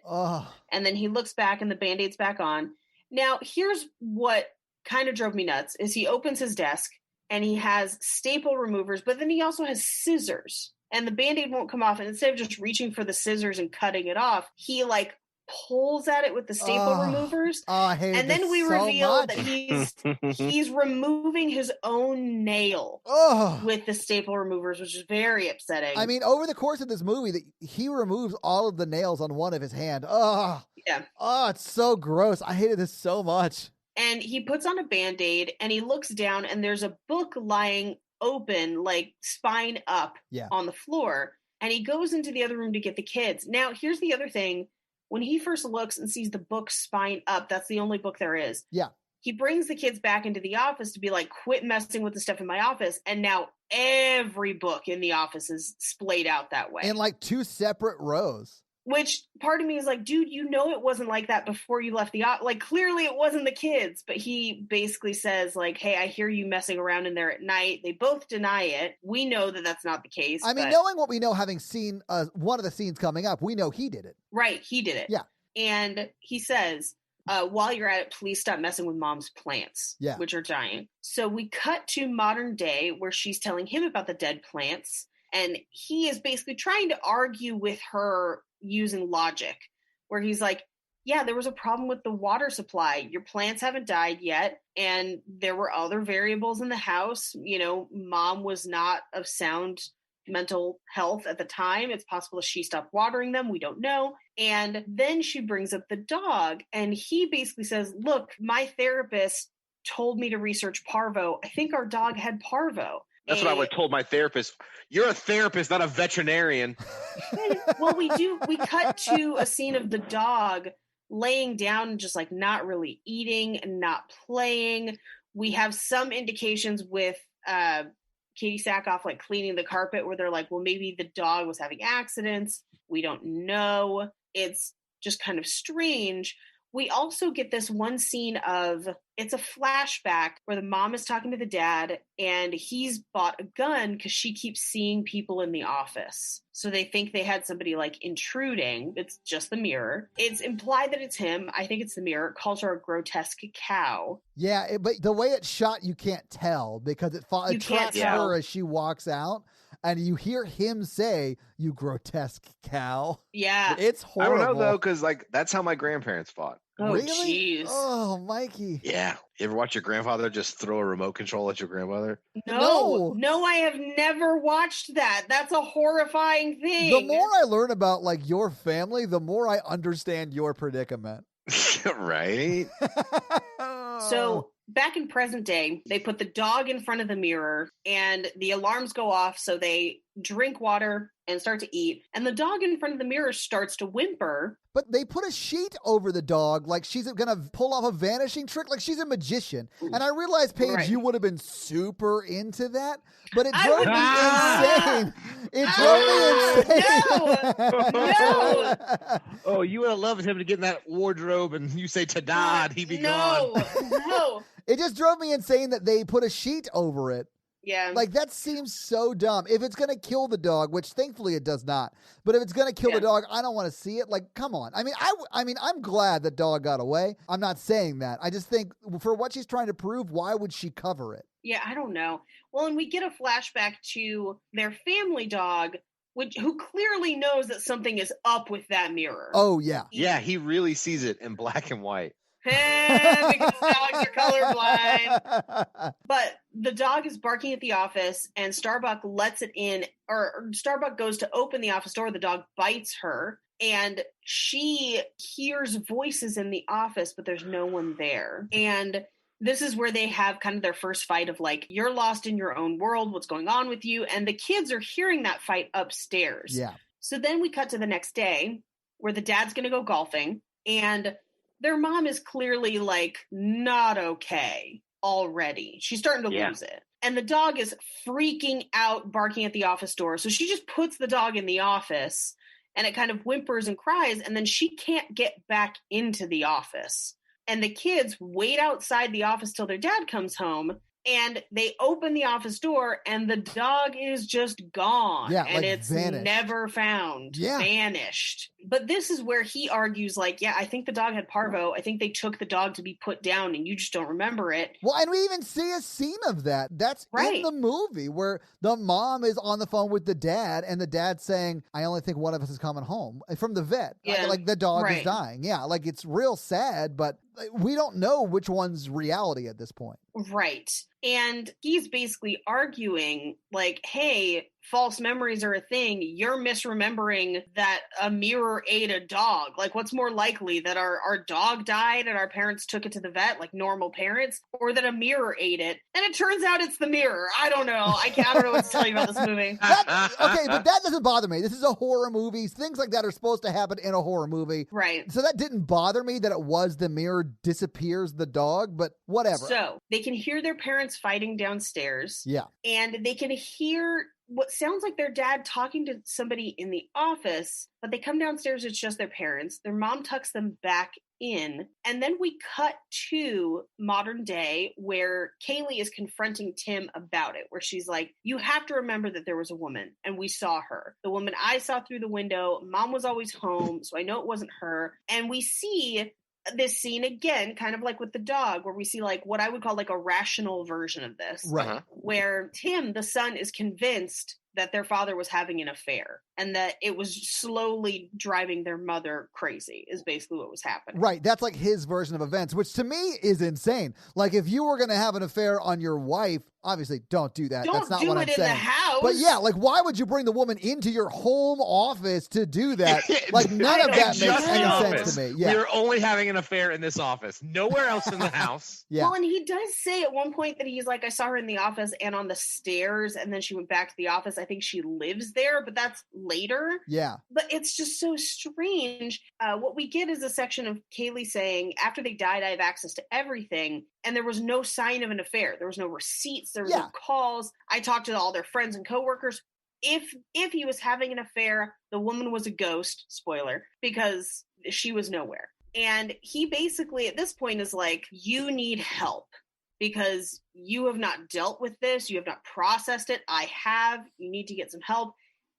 and then he looks back and the Band-Aid's back on. Now, here's what kind of drove me nuts, is he opens his desk and he has staple removers, but then he also has scissors. And the Band-Aid won't come off. And instead of just reaching for the scissors and cutting it off, he pulls at it with the staple removers. I hated and then this we so reveal much. that he's removing his own nail with the staple removers, which is very upsetting. I mean, over the course of this movie, he removes all of the nails on one of his hand. Yeah. It's so gross. I hated this so much. And he puts on a Band-Aid and he looks down and there's a book lying open, like spine up on the floor. And he goes into the other room to get the kids. Now, here's the other thing. When he first looks and sees the book spine up, that's the only book there is. Yeah. He brings the kids back into the office to be like, quit messing with the stuff in my office. And now every book in the office is splayed out that way. In like 2 separate rows. Which part of me is like, dude, you know it wasn't like that before you left the office. Like, clearly it wasn't the kids. But he basically says, like, hey, I hear you messing around in there at night. They both deny it. We know that that's not the case. I mean, knowing what we know, having seen one of the scenes coming up, we know he did it. Right, he did it. Yeah. And he says, while you're at it, please stop messing with mom's plants, which are dying. So we cut to modern day where she's telling him about the dead plants. And he is basically trying to argue with her using logic, where he's like, yeah, there was a problem with the water supply. Your plants haven't died yet. And there were other variables in the house. You know, mom was not of sound mental health at the time. It's possible she stopped watering them. We don't know. And then she brings up the dog. And he basically says, look, my therapist told me to research parvo. I think our dog had parvo. That's what I would have told my therapist. You're a therapist, not a veterinarian. Well, we cut to a scene of the dog laying down and just like not really eating and not playing. We have some indications with Katie Sackhoff like cleaning the carpet where they're like, well, maybe the dog was having accidents. We don't know. It's just kind of strange. We also get this one scene of, it's a flashback where the mom is talking to the dad and he's bought a gun because she keeps seeing people in the office. So they think they had somebody like intruding. It's just the mirror. It's implied that it's him. I think it's the mirror. It calls her a grotesque cow. Yeah, but the way it's shot, you can't tell because it traps her as she walks out. And you hear him say, you grotesque cow. Yeah. It's horrible. I don't know, though, because like that's how my grandparents fought. Oh, really? Jeez. Oh, Mikey. Yeah. You ever watch your grandfather just throw a remote control at your grandmother? No, I have never watched that. That's a horrifying thing. The more I learn about like your family, the more I understand your predicament. Right? So back in present day, they put the dog in front of the mirror and the alarms go off. So they drink water and start to eat. And the dog in front of the mirror starts to whimper. But they put a sheet over the dog like she's going to pull off a vanishing trick, like she's a magician. And I realized, Paige, you would have been super into that, but it drove me insane. It drove me insane. No. Oh, you would have loved him to get in that wardrobe and you say, ta-da, he'd be gone. No. It just drove me insane that they put a sheet over it. Yeah. Like, that seems so dumb. If it's going to kill the dog, which thankfully it does not, but if it's going to kill the dog, I don't want to see it. Like, come on. I mean, I'm glad the dog got away. I'm not saying that. I just think for what she's trying to prove, why would she cover it? Yeah, I don't know. Well, and we get a flashback to their family dog, who clearly knows that something is up with that mirror. Oh, yeah. Yeah, he really sees it in black and white. Because dogs are colorblind. But the dog is barking at the office and Starbuck lets it in, or Starbuck goes to open the office door. The dog bites her and she hears voices in the office, but there's no one there. And this is where they have kind of their first fight of like, you're lost in your own world. What's going on with you? And the kids are hearing that fight upstairs. Yeah. So then we cut to the next day where the dad's going to go golfing and their mom is clearly like not okay already. She's starting to lose it. And the dog is freaking out, barking at the office door. So she just puts the dog in the office and it kind of whimpers and cries. And then she can't get back into the office. And the kids wait outside the office till their dad comes home. And they open the office door and the dog is just gone. Yeah, and like it's vanished. Never found. Yeah. Vanished. But this is where he argues, like, yeah, I think the dog had parvo. I think they took the dog to be put down and you just don't remember it. Well, and we even see a scene of that. That's in the movie where the mom is on the phone with the dad and the dad's saying, I only think one of us is coming home from the vet. Yeah. Like the dog is dying. Yeah, like it's real sad, but we don't know which one's reality at this point. Right. And he's basically arguing, like, hey, false memories are a thing. You're misremembering that a mirror ate a dog. Like, what's more likely, that our dog died and our parents took it to the vet, like normal parents, or that a mirror ate it? And it turns out it's the mirror. I don't know. I don't know what to tell you about this movie. Okay, but that doesn't bother me. This is a horror movie. Things like that are supposed to happen in a horror movie. Right. So that didn't bother me that it was the mirror disappears the dog, but whatever. So they can hear their parents fighting downstairs. Yeah. And they can hear what sounds like their dad talking to somebody in the office, but they come downstairs, it's just their parents. Their mom tucks them back in. And then we cut to modern day where Kaylee is confronting Tim about it, where she's like, you have to remember that there was a woman and we saw her. The woman I saw through the window, mom was always home, so I know it wasn't her. And we see this scene again, kind of like with the dog, where we see like what I would call like a rational version of this, right? Where Tim, the son, is convinced that their father was having an affair and that it was slowly driving their mother crazy is basically what was happening. Right. That's like his version of events, which to me is insane. Like if you were going to have an affair on your wife, obviously don't do that. That's not what I'm saying. Don't do it in the house. But yeah, like why would you bring the woman into your home office to do that? Like none of that makes any sense to me. Yeah. We're only having an affair in this office. Nowhere else in the house. Yeah. Well, and he does say at one point that he's like, I saw her in the office and on the stairs, and then she went back to the office. I think she lives there, but that's later. Yeah. But it's just so strange. What we get is a section of Kaylee saying, after they died, I have access to everything. And there was no sign of an affair. There was no receipts. There was no calls. I talked to all their friends and coworkers. If he was having an affair, the woman was a ghost, spoiler, because she was nowhere. And he basically at this point is like, you need help because you have not dealt with this. You have not processed it. I have. You need to get some help.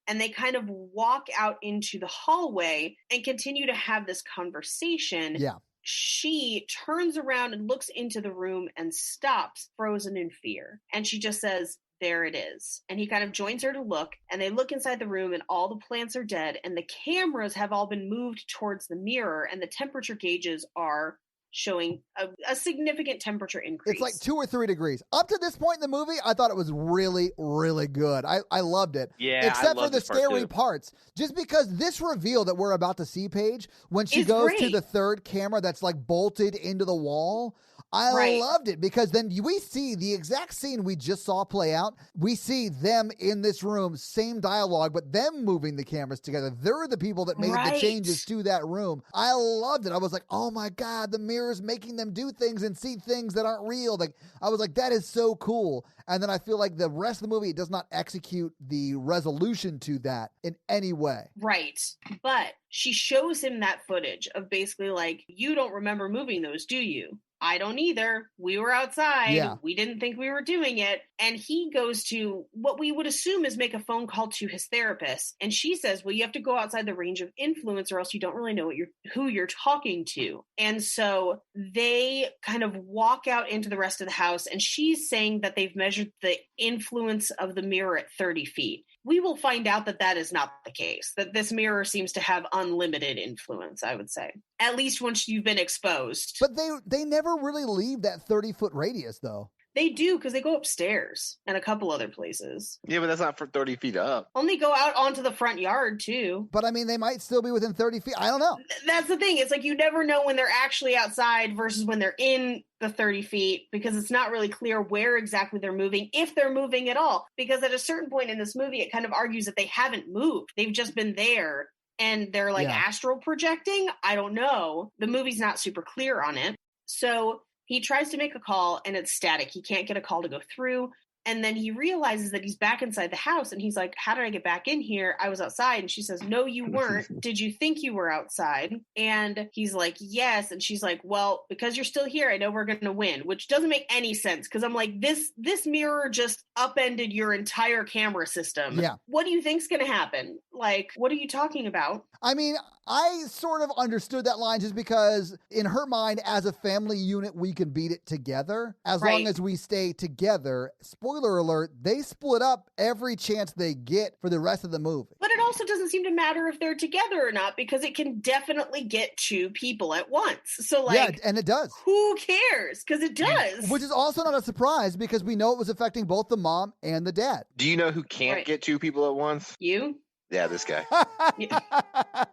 And they kind of walk out into the hallway and continue to have this conversation. Yeah. She turns around and looks into the room and stops, frozen in fear. And she just says, there it is. And he kind of joins her to look, and they look inside the room and all the plants are dead and the cameras have all been moved towards the mirror and the temperature gauges are showing a significant temperature increase. It's like 2 or 3 degrees. Up to this point in the movie, I thought it was really, really good. I loved it. Yeah, except for the scary parts. Just because this reveal that we're about to see, Paige, when she goes to the third camera that's like bolted into the wall, I loved it because then we see the exact scene we just saw play out. We see them in this room, same dialogue, but them moving the cameras together. They're the people that made the changes to that room. I loved it. I was like, oh my God, the mirror's making them do things and see things that aren't real. Like I was like, that is so cool. And then I feel like the rest of the movie does not execute the resolution to that in any way. Right. But she shows him that footage of basically like, you don't remember moving those, do you? I don't either. We were outside. Yeah. We didn't think we were doing it. And he goes to what we would assume is make a phone call to his therapist. And she says, well, you have to go outside the range of influence or else you don't really know who you're talking to. And so they kind of walk out into the rest of the house. And she's saying that they've measured the influence of the mirror at 30 feet. We will find out that that is not the case, that this mirror seems to have unlimited influence, I would say, at least once you've been exposed. But they never really leave that 30-foot radius, though. They do, because they go upstairs and a couple other places. Yeah, but that's not for 30 feet up. Only go out onto the front yard, too. But, I mean, they might still be within 30 feet. I don't know. That's the thing. It's like you never know when they're actually outside versus when they're in the 30 feet, because it's not really clear where exactly they're moving, if they're moving at all. Because at a certain point in this movie, it kind of argues that they haven't moved. They've just been there. And they're like astral projecting. I don't know. The movie's not super clear on it. So he tries to make a call and it's static. He can't get a call to go through. And then he realizes that he's back inside the house and he's like, how did I get back in here? I was outside. And she says, no, you weren't. Did you think you were outside? And he's like, yes. And she's like, well, because you're still here, I know we're going to win, which doesn't make any sense. Cause I'm like, this mirror just upended your entire camera system. Yeah. What do you think's going to happen? Like, what are you talking about? I mean, I sort of understood that line just because in her mind, as a family unit, we can beat it together as long as we stay together. Spoiler alert, they split up every chance they get for the rest of the movie. But it also doesn't seem to matter if they're together or not, because it can definitely get two people at once. So like, yeah, and it does. Who cares? Because it does. Which is also not a surprise because we know it was affecting both the mom and the dad. Do you know who can't get two people at once? You? Yeah, this guy.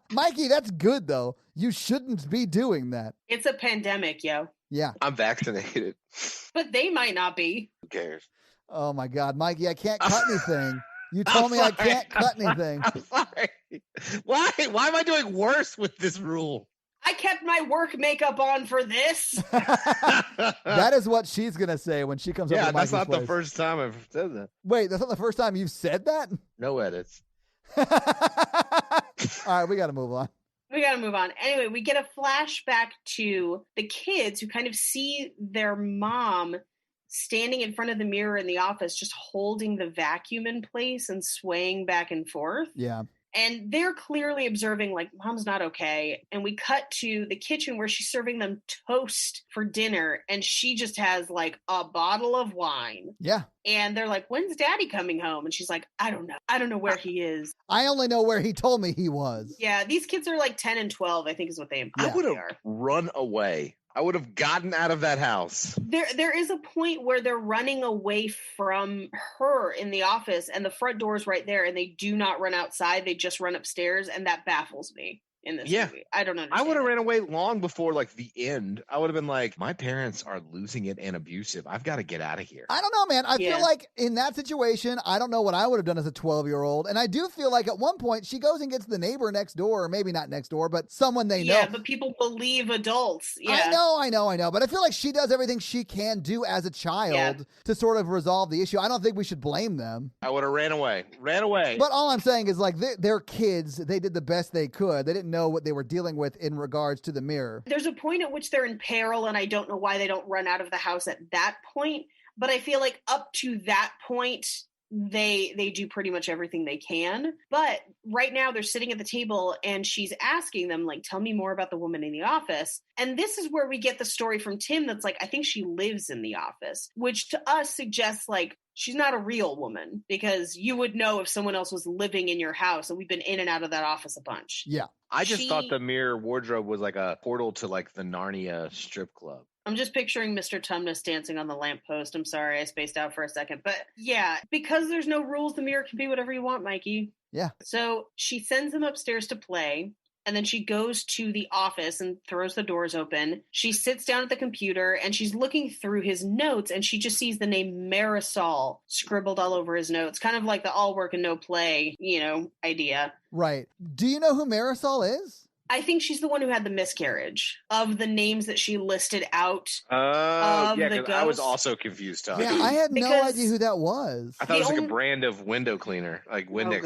Mikey, that's good, though. You shouldn't be doing that. It's a pandemic, yo. Yeah. I'm vaccinated. But they might not be. Who cares? Oh, my God. Mikey, I can't cut anything. You told me I can't cut anything. I'm sorry. Why am I doing worse with this rule? I kept my work makeup on for this. That is what she's going to say when she comes over to Mikey's place. Yeah, that's not the first time I've said that. Wait, that's not the first time you've said that? No edits. All right, we got to move on. Anyway, we get a flashback to the kids who kind of see their mom standing in front of the mirror in the office, just holding the vacuum in place and swaying back and forth. Yeah. And they're clearly observing, like, mom's not okay. And we cut to the kitchen where she's serving them toast for dinner. And she just has, like, a bottle of wine. Yeah. And they're like, when's daddy coming home? And she's like, I don't know. I don't know where he is. I only know where he told me he was. Yeah, these kids are like 10 and 12, I think is what they imply. I would have run away. I would have gotten out of that house. There is a point where they're running away from her in the office and the front door is right there and they do not run outside. They just run upstairs. And that baffles me in this movie. I don't understand. I would have ran away long before like the end. I would have been like, my parents are losing it and abusive. I've got to get out of here. I don't know, man. I feel like in that situation, I don't know what I would have done as a 12-year-old. And I do feel like at one point she goes and gets the neighbor next door, or maybe not next door, but someone they know. Yeah, but people believe adults. Yeah. I know. But I feel like she does everything she can do as a child to sort of resolve the issue. I don't think we should blame them. I would have ran away. But all I'm saying is like they're kids. They did the best they could. They didn't know what they were dealing with in regards to the mirror. There's a point at which they're in peril, and I don't know why they don't run out of the house at that point. But I feel like up to that point, they do pretty much everything they can. But right now they're sitting at the table and she's asking them, like, tell me more about the woman in the office. And this is where we get the story from Tim that's like, I think she lives in the office, which to us suggests like she's not a real woman, because you would know if someone else was living in your house, and we've been in and out of that office a bunch. Yeah. I just thought the mirror wardrobe was like a portal to like the Narnia strip club. I'm just picturing Mr. Tumnus dancing on the lamppost. I'm sorry, I spaced out for a second. But yeah, because there's no rules, the mirror can be whatever you want, Mikey. Yeah. So she sends them upstairs to play. And then she goes to the office and throws the doors open. She sits down at the computer and she's looking through his notes, and she just sees the name Marisol scribbled all over his notes. Kind of like the all work and no play, idea. Right. Do you know who Marisol is? I think she's the one who had the miscarriage of the names that she listed out. Yeah, because I was also confused. Yeah, I had no idea who that was. I thought it was like a brand of window cleaner, like Windex.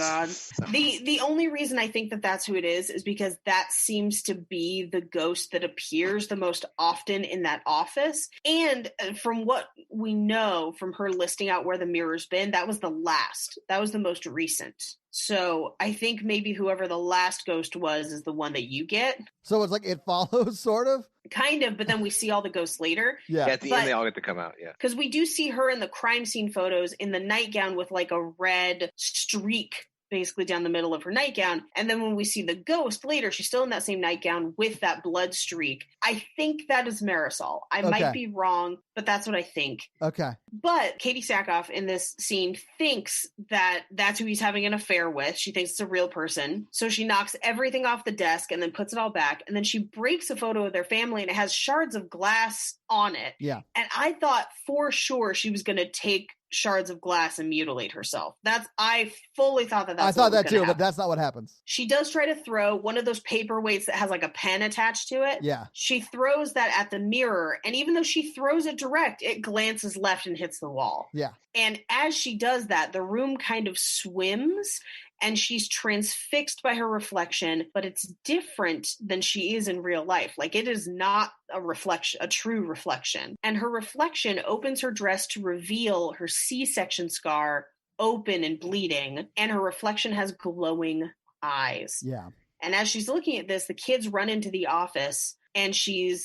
Oh, God. The only reason I think that that's who it is because that seems to be the ghost that appears the most often in that office. And from what we know from her listing out where the mirror's been, that was the last. That was the most recent. So I think maybe whoever the last ghost was is the one that you get. So it's like It Follows, sort of? Kind of, but then we see all the ghosts later. Yeah, at the end they all get to come out, yeah. Because we do see her in the crime scene photos in the nightgown with like a red streak basically down the middle of her nightgown. And then when we see the ghost later, she's still in that same nightgown with that blood streak. I think that is Marisol. I might be wrong, but that's what I think. Okay. But Katie Sackhoff in this scene thinks that that's who he's having an affair with. She thinks it's a real person. So she knocks everything off the desk and then puts it all back. And then she breaks a photo of their family and it has shards of glass on it. Yeah. And I thought for sure she was going to take shards of glass and mutilate herself. I fully thought that. I thought that too, but that's not what happens. She does try to throw one of those paperweights that has like a pen attached to it. Yeah. She throws that at the mirror, and even though she throws it direct, it glances left and hits the wall. Yeah. And as she does that, the room kind of swims, and she's transfixed by her reflection, but it's different than she is in real life. Like, it is not a true reflection. And her reflection opens her dress to reveal her C-section scar, open and bleeding, and her reflection has glowing eyes. Yeah. And as she's looking at this, the kids run into the office, and she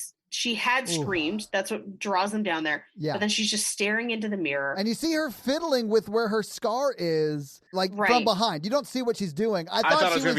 had screamed. That's what draws them down there. Yeah. But then she's just staring into the mirror. And you see her fiddling with where her scar is, like from behind. You don't see what she's doing. I thought it was going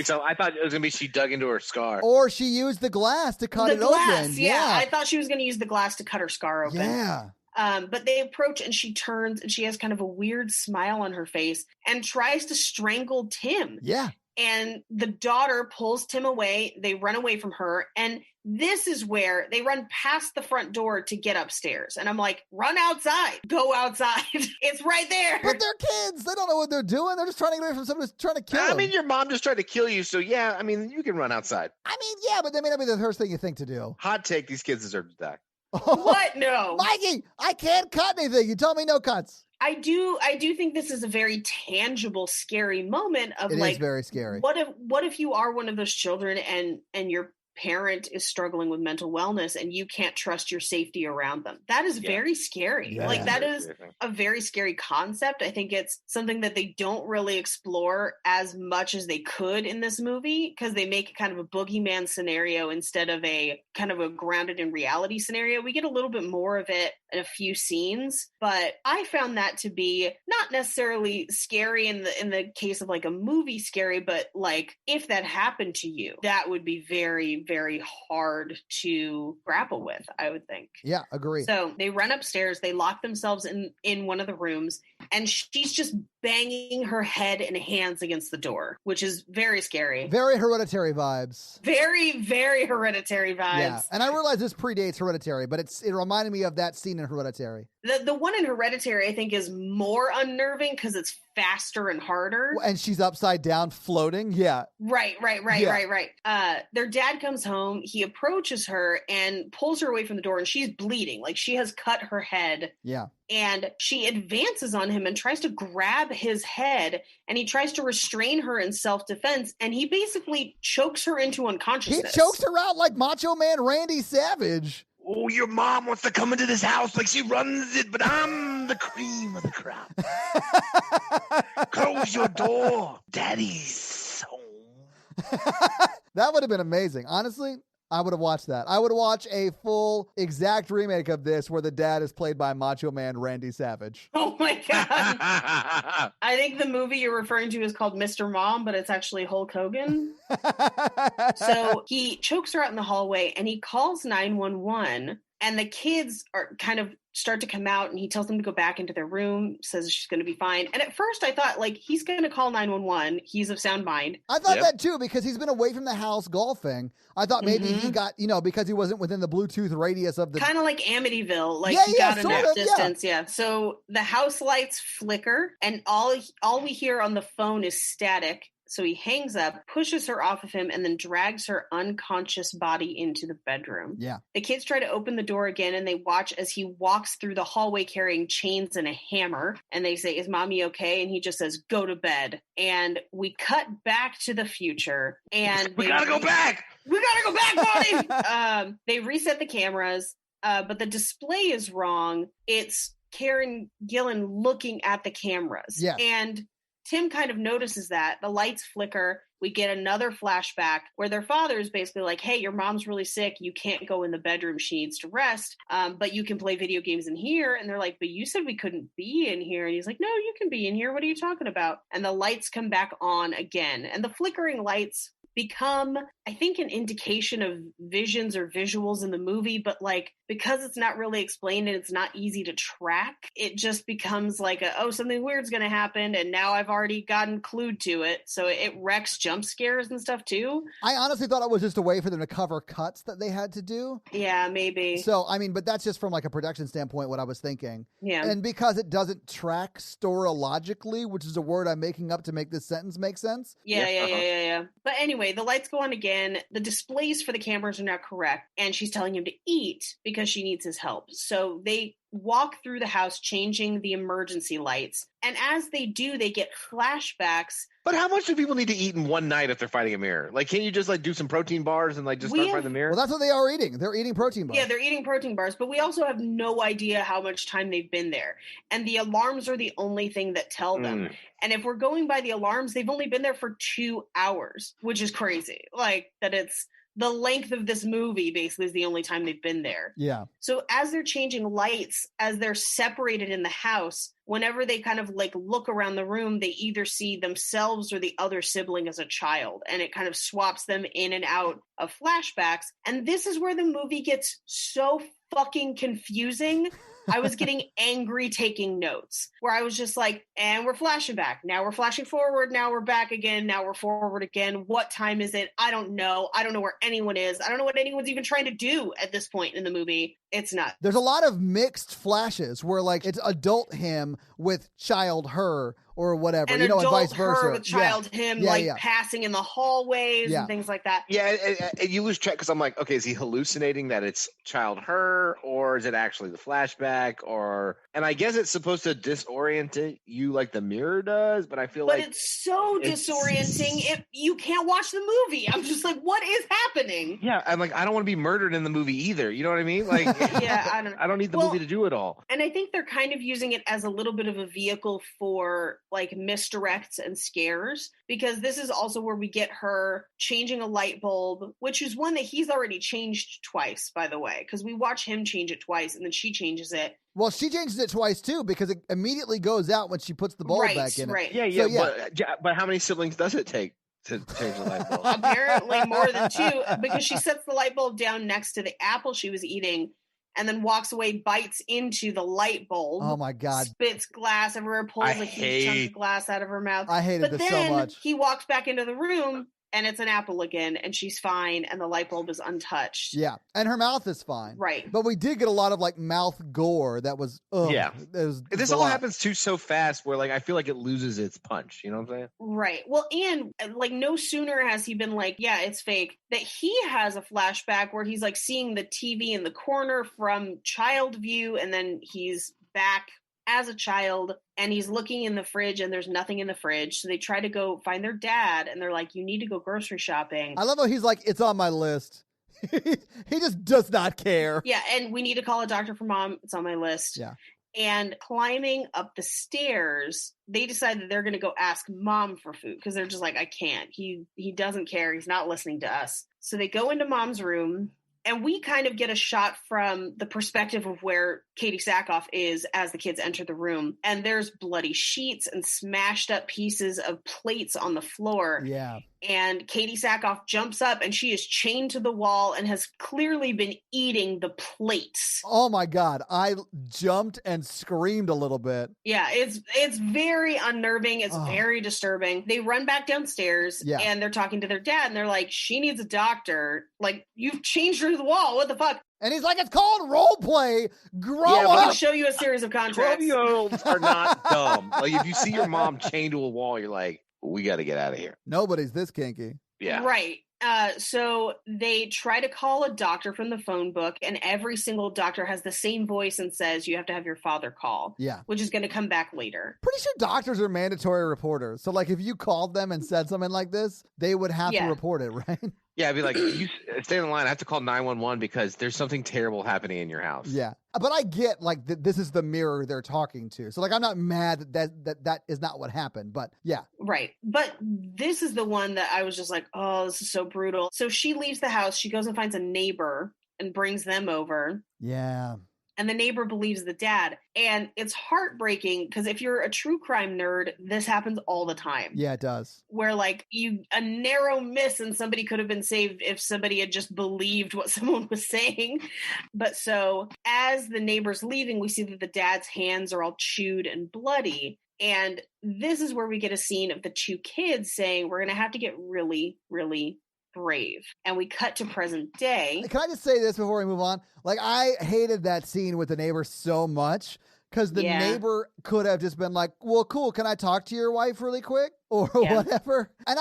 to be she dug into her scar. Or she used the glass to cut it open. Yeah. I thought she was going to use the glass to cut her scar open. Yeah. But they approach, and she turns, and she has kind of a weird smile on her face and tries to strangle Tim. Yeah. And the daughter pulls Tim away. They run away from her. And this is where they run past the front door to get upstairs. And I'm like, run outside. Go outside. It's right there. But they're kids. They don't know what they're doing. They're just trying to get away from someone who's trying to kill them. I mean, your mom just tried to kill you. So, yeah, I mean, you can run outside. I mean, yeah, but that may not be the first thing you think to do. Hot take, these kids deserve to die. What? No. Mikey, I can't cut anything. You told me no cuts. I do think this is a very tangible, scary moment of it is very scary. What if you are one of those children and your parent is struggling with mental wellness and you can't trust your safety around them? That is very scary. Yeah. Like, that is a very scary concept. I think it's something that they don't really explore as much as they could in this movie, because they make it kind of a boogeyman scenario instead of a kind of a grounded in reality scenario. We get a little bit more of it in a few scenes, but I found that to be not necessarily scary in the case of like a movie scary, but like, if that happened to you, that would be very, very hard to grapple with, I would think. Yeah, agree. So they run upstairs, they lock themselves in one of the rooms, and she's just banging her head and hands against the door, which is very scary. Very Hereditary vibes. Very, very Hereditary vibes. Yeah, and I realize this predates Hereditary, but it reminded me of that scene in Hereditary. The one in Hereditary, I think, is more unnerving because it's faster and harder. And she's upside down floating. Yeah. Right. Their dad comes home. He approaches her and pulls her away from the door, and she's bleeding. Like, she has cut her head. Yeah. And she advances on him and tries to grab his head, and he tries to restrain her in self-defense, and he basically chokes her into unconsciousness. He chokes her out like Macho Man Randy Savage. Oh, your mom wants to come into this house like she runs it, but I'm the cream of the crop. Close your door. Daddy's home. That would have been amazing. Honestly, I would have watched that. I would watch a full exact remake of this where the dad is played by Macho Man Randy Savage. Oh my God. I think the movie you're referring to is called Mr. Mom, but it's actually Hulk Hogan. So he chokes her out in the hallway and he calls 911, and the kids are kind of start to come out, and he tells them to go back into their room, says she's going to be fine. And at first I thought, like, he's going to call 911. He's of sound mind. I thought that too, because he's been away from the house golfing. I thought maybe he got, because he wasn't within the Bluetooth radius of the... Kind of like Amityville. Like, he got enough distance. Yeah. So the house lights flicker, and all we hear on the phone is static. So he hangs up, pushes her off of him, and then drags her unconscious body into the bedroom. Yeah. The kids try to open the door again, and they watch as he walks through the hallway carrying chains and a hammer. And they say, "Is mommy okay?" And he just says, "Go to bed." And we cut back to the future. And we gotta go back! We gotta go back, buddy! They reset the cameras, but the display is wrong. It's Karen Gillan looking at the cameras. Yeah. And Tim kind of notices that. The lights flicker. We get another flashback where their father is basically like, "Hey, your mom's really sick. You can't go in the bedroom. She needs to rest. But you can play video games in here." And they're like, "But you said we couldn't be in here." And he's like, "No, you can be in here. What are you talking about?" And the lights come back on again. And the flickering lights become I think, an indication of visions or visuals in the movie, but like, because it's not really explained and it's not easy to track, it just becomes like something weird's going to happen. And now I've already gotten clued to it. So it wrecks jump scares and stuff too. I honestly thought it was just a way for them to cover cuts that they had to do. Yeah, maybe. So, I mean, but that's just from like a production standpoint, what I was thinking. Yeah. And because it doesn't track storologically, which is a word I'm making up to make this sentence make sense. Yeah. But anyway, the lights go on again. The displays for the cameras are now correct. And she's telling him to eat because she needs his help. So they walk through the house, changing the emergency lights. And as they do, they get flashbacks. But how much do people need to eat in one night if they're fighting a mirror? Like, can't you just like do some protein bars and like just start fighting the mirror? Well, that's what they are eating. They're eating protein bars. Yeah, they're eating protein bars, but we also have no idea how much time they've been there. And the alarms are the only thing that tell them. And if we're going by the alarms, they've only been there for 2 hours, which is crazy. Like, that it's the length of this movie basically is the only time they've been there. Yeah. So as they're changing lights, as they're separated in the house, whenever they kind of like look around the room, they either see themselves or the other sibling as a child, and it kind of swaps them in and out of flashbacks. And this is where the movie gets so fucking confusing. I was getting angry taking notes, where I was just like, and we're flashing back. Now we're flashing forward. Now we're back again. Now we're forward again. What time is it? I don't know. I don't know where anyone is. I don't know what anyone's even trying to do at this point in the movie. It's nuts. There's a lot of mixed flashes where like it's adult him with child her or whatever, and and vice versa. Her with child him, passing in the hallways and things like that. Yeah, and you lose track because I'm like, okay, is he hallucinating that it's child her, or is it actually the flashback? And I guess it's supposed to disorient you like the mirror does, but I feel like it's so disorienting. You can't watch the movie. I'm just like, what is happening? Yeah, I'm like, I don't want to be murdered in the movie either. You know what I mean? Like, I don't need the movie to do it all. And I think they're kind of using it as a little bit of a vehicle for like misdirects and scares, because this is also where we get her changing a light bulb, which is one that he's already changed twice, by the way, because we watch him change it twice and then she changes it. Well, she changes it twice too, because it immediately goes out when she puts the bulb back in it. Right. Yeah. But how many siblings does it take to change the light bulb? Apparently more than 2, because she sets the light bulb down next to the apple she was eating and then walks away, bites into the light bulb. Oh my God. Spits glass everywhere, pulls a huge chunk of glass out of her mouth. I hated this so much. He walks back into the room and it's an apple again, and she's fine, and the light bulb is untouched. Yeah, and her mouth is fine. Right. But we did get a lot of like mouth gore that was, This all happens too so fast where like I feel like it loses its punch. You know what I'm saying? Right. Well, and like no sooner has he been like, yeah, it's fake, that he has a flashback where he's like seeing the TV in the corner from child view, and then he's back as a child and he's looking in the fridge and there's nothing in the fridge. So they try to go find their dad and they're like, you need to go grocery shopping. I love how he's like, it's on my list. He just does not care. Yeah. And we need to call a doctor for mom. It's on my list. Yeah. And climbing up the stairs, they decide that they're going to go ask mom for food because they're just like, I can't. He doesn't care. He's not listening to us. So they go into mom's room. And we kind of get a shot from the perspective of where Katie Sackhoff is as the kids enter the room. And there's bloody sheets and smashed up pieces of plates on the floor. Yeah. And Katie Sackhoff jumps up and she is chained to the wall and has clearly been eating the plates. Oh my God. I jumped and screamed a little bit. Yeah, it's very unnerving. It's very disturbing. They run back downstairs and they're talking to their dad and they're like, she needs a doctor. Like, you've changed her to the wall. What the fuck? And he's like, it's called role play. Grow up. I'll show you a series of contracts. 12-year-olds are not dumb. Like, if you see your mom chained to a wall, you're like, we got to get out of here. Nobody's this kinky. Yeah. Right. So they try to call a doctor from the phone book, and every single doctor has the same voice and says, you have to have your father call. Yeah. Which is going to come back later. Pretty sure doctors are mandatory reporters. So, like, if you called them and said something like this, they would have to report it, right? Yeah, I'd be like, you stay on the line. I have to call 911 because there's something terrible happening in your house. Yeah. But I get, like, this is the mirror they're talking to. So, like, I'm not mad that is not what happened. But, yeah. Right. But this is the one that I was just like, oh, this is so brutal. So she leaves the house. She goes and finds a neighbor and brings them over. Yeah. and the neighbor believes the dad. And it's heartbreaking because if you're a true crime nerd, this happens all the time. Yeah, it does. Where like a narrow miss and somebody could have been saved if somebody had just believed what someone was saying. But so as the neighbor's leaving, we see that the dad's hands are all chewed and bloody. And this is where we get a scene of the two kids saying, we're going to have to get really, really brave. And we cut to present day. Can I just say this before we move on? Like, I hated that scene with the neighbor so much because the neighbor could have just been like, well, cool, can I talk to your wife really quick? Or whatever. And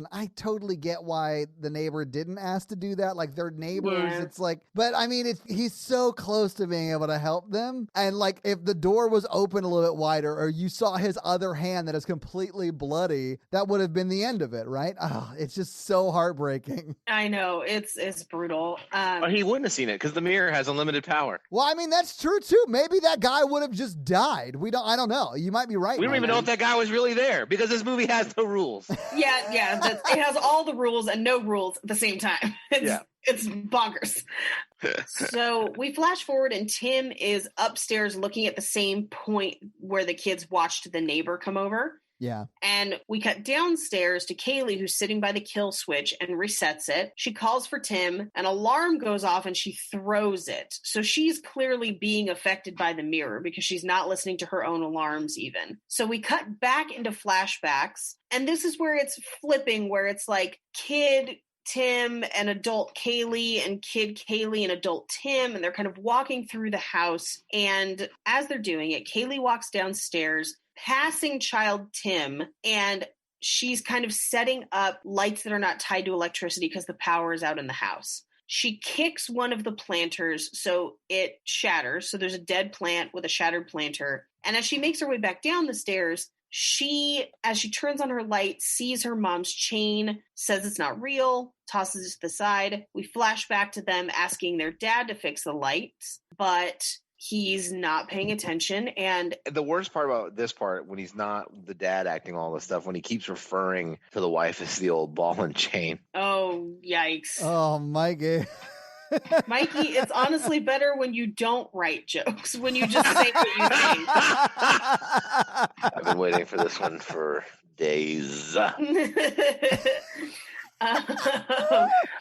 I totally get why the neighbor didn't ask to do that. Like, they're neighbors. Yeah. It's like, but I mean, he's so close to being able to help them. And like, if the door was open a little bit wider or you saw his other hand that is completely bloody, that would have been the end of it, right? Oh, it's just so heartbreaking. I know. It's brutal. He wouldn't have seen it because the mirror has unlimited power. Well, I mean, that's true too. Maybe that guy would have just died. I don't know. You might be right. We don't even know if that guy was really there because this movie has no rules. Yeah. It has all the rules and no rules at the same time. It's bonkers. So we flash forward and Tim is upstairs looking at the same point where the kids watched the neighbor come over. Yeah. And we cut downstairs to Kaylee, who's sitting by the kill switch and resets it. She calls for Tim, an alarm goes off and she throws it. So she's clearly being affected by the mirror because she's not listening to her own alarms even. So we cut back into flashbacks. And this is where it's flipping, where it's like kid Tim and adult Kaylee and kid Kaylee and adult Tim, and they're kind of walking through the house. And as they're doing it, Kaylee walks downstairs, passing child Tim, and she's kind of setting up lights that are not tied to electricity because the power is out in the house. She kicks one of the planters so it shatters. So there's a dead plant with a shattered planter. And as she makes her way back down the stairs, as she turns on her light, sees her mom's chain, says it's not real, tosses it to the side. We flash back to them asking their dad to fix the lights, but he's not paying attention. And the worst part about this part, when he's not the dad acting all this stuff, when he keeps referring to the wife as the old ball and chain. Oh, yikes. Oh, Mikey. Mikey, it's honestly better when you don't write jokes, when you just say what you think. I've been waiting for this one for days.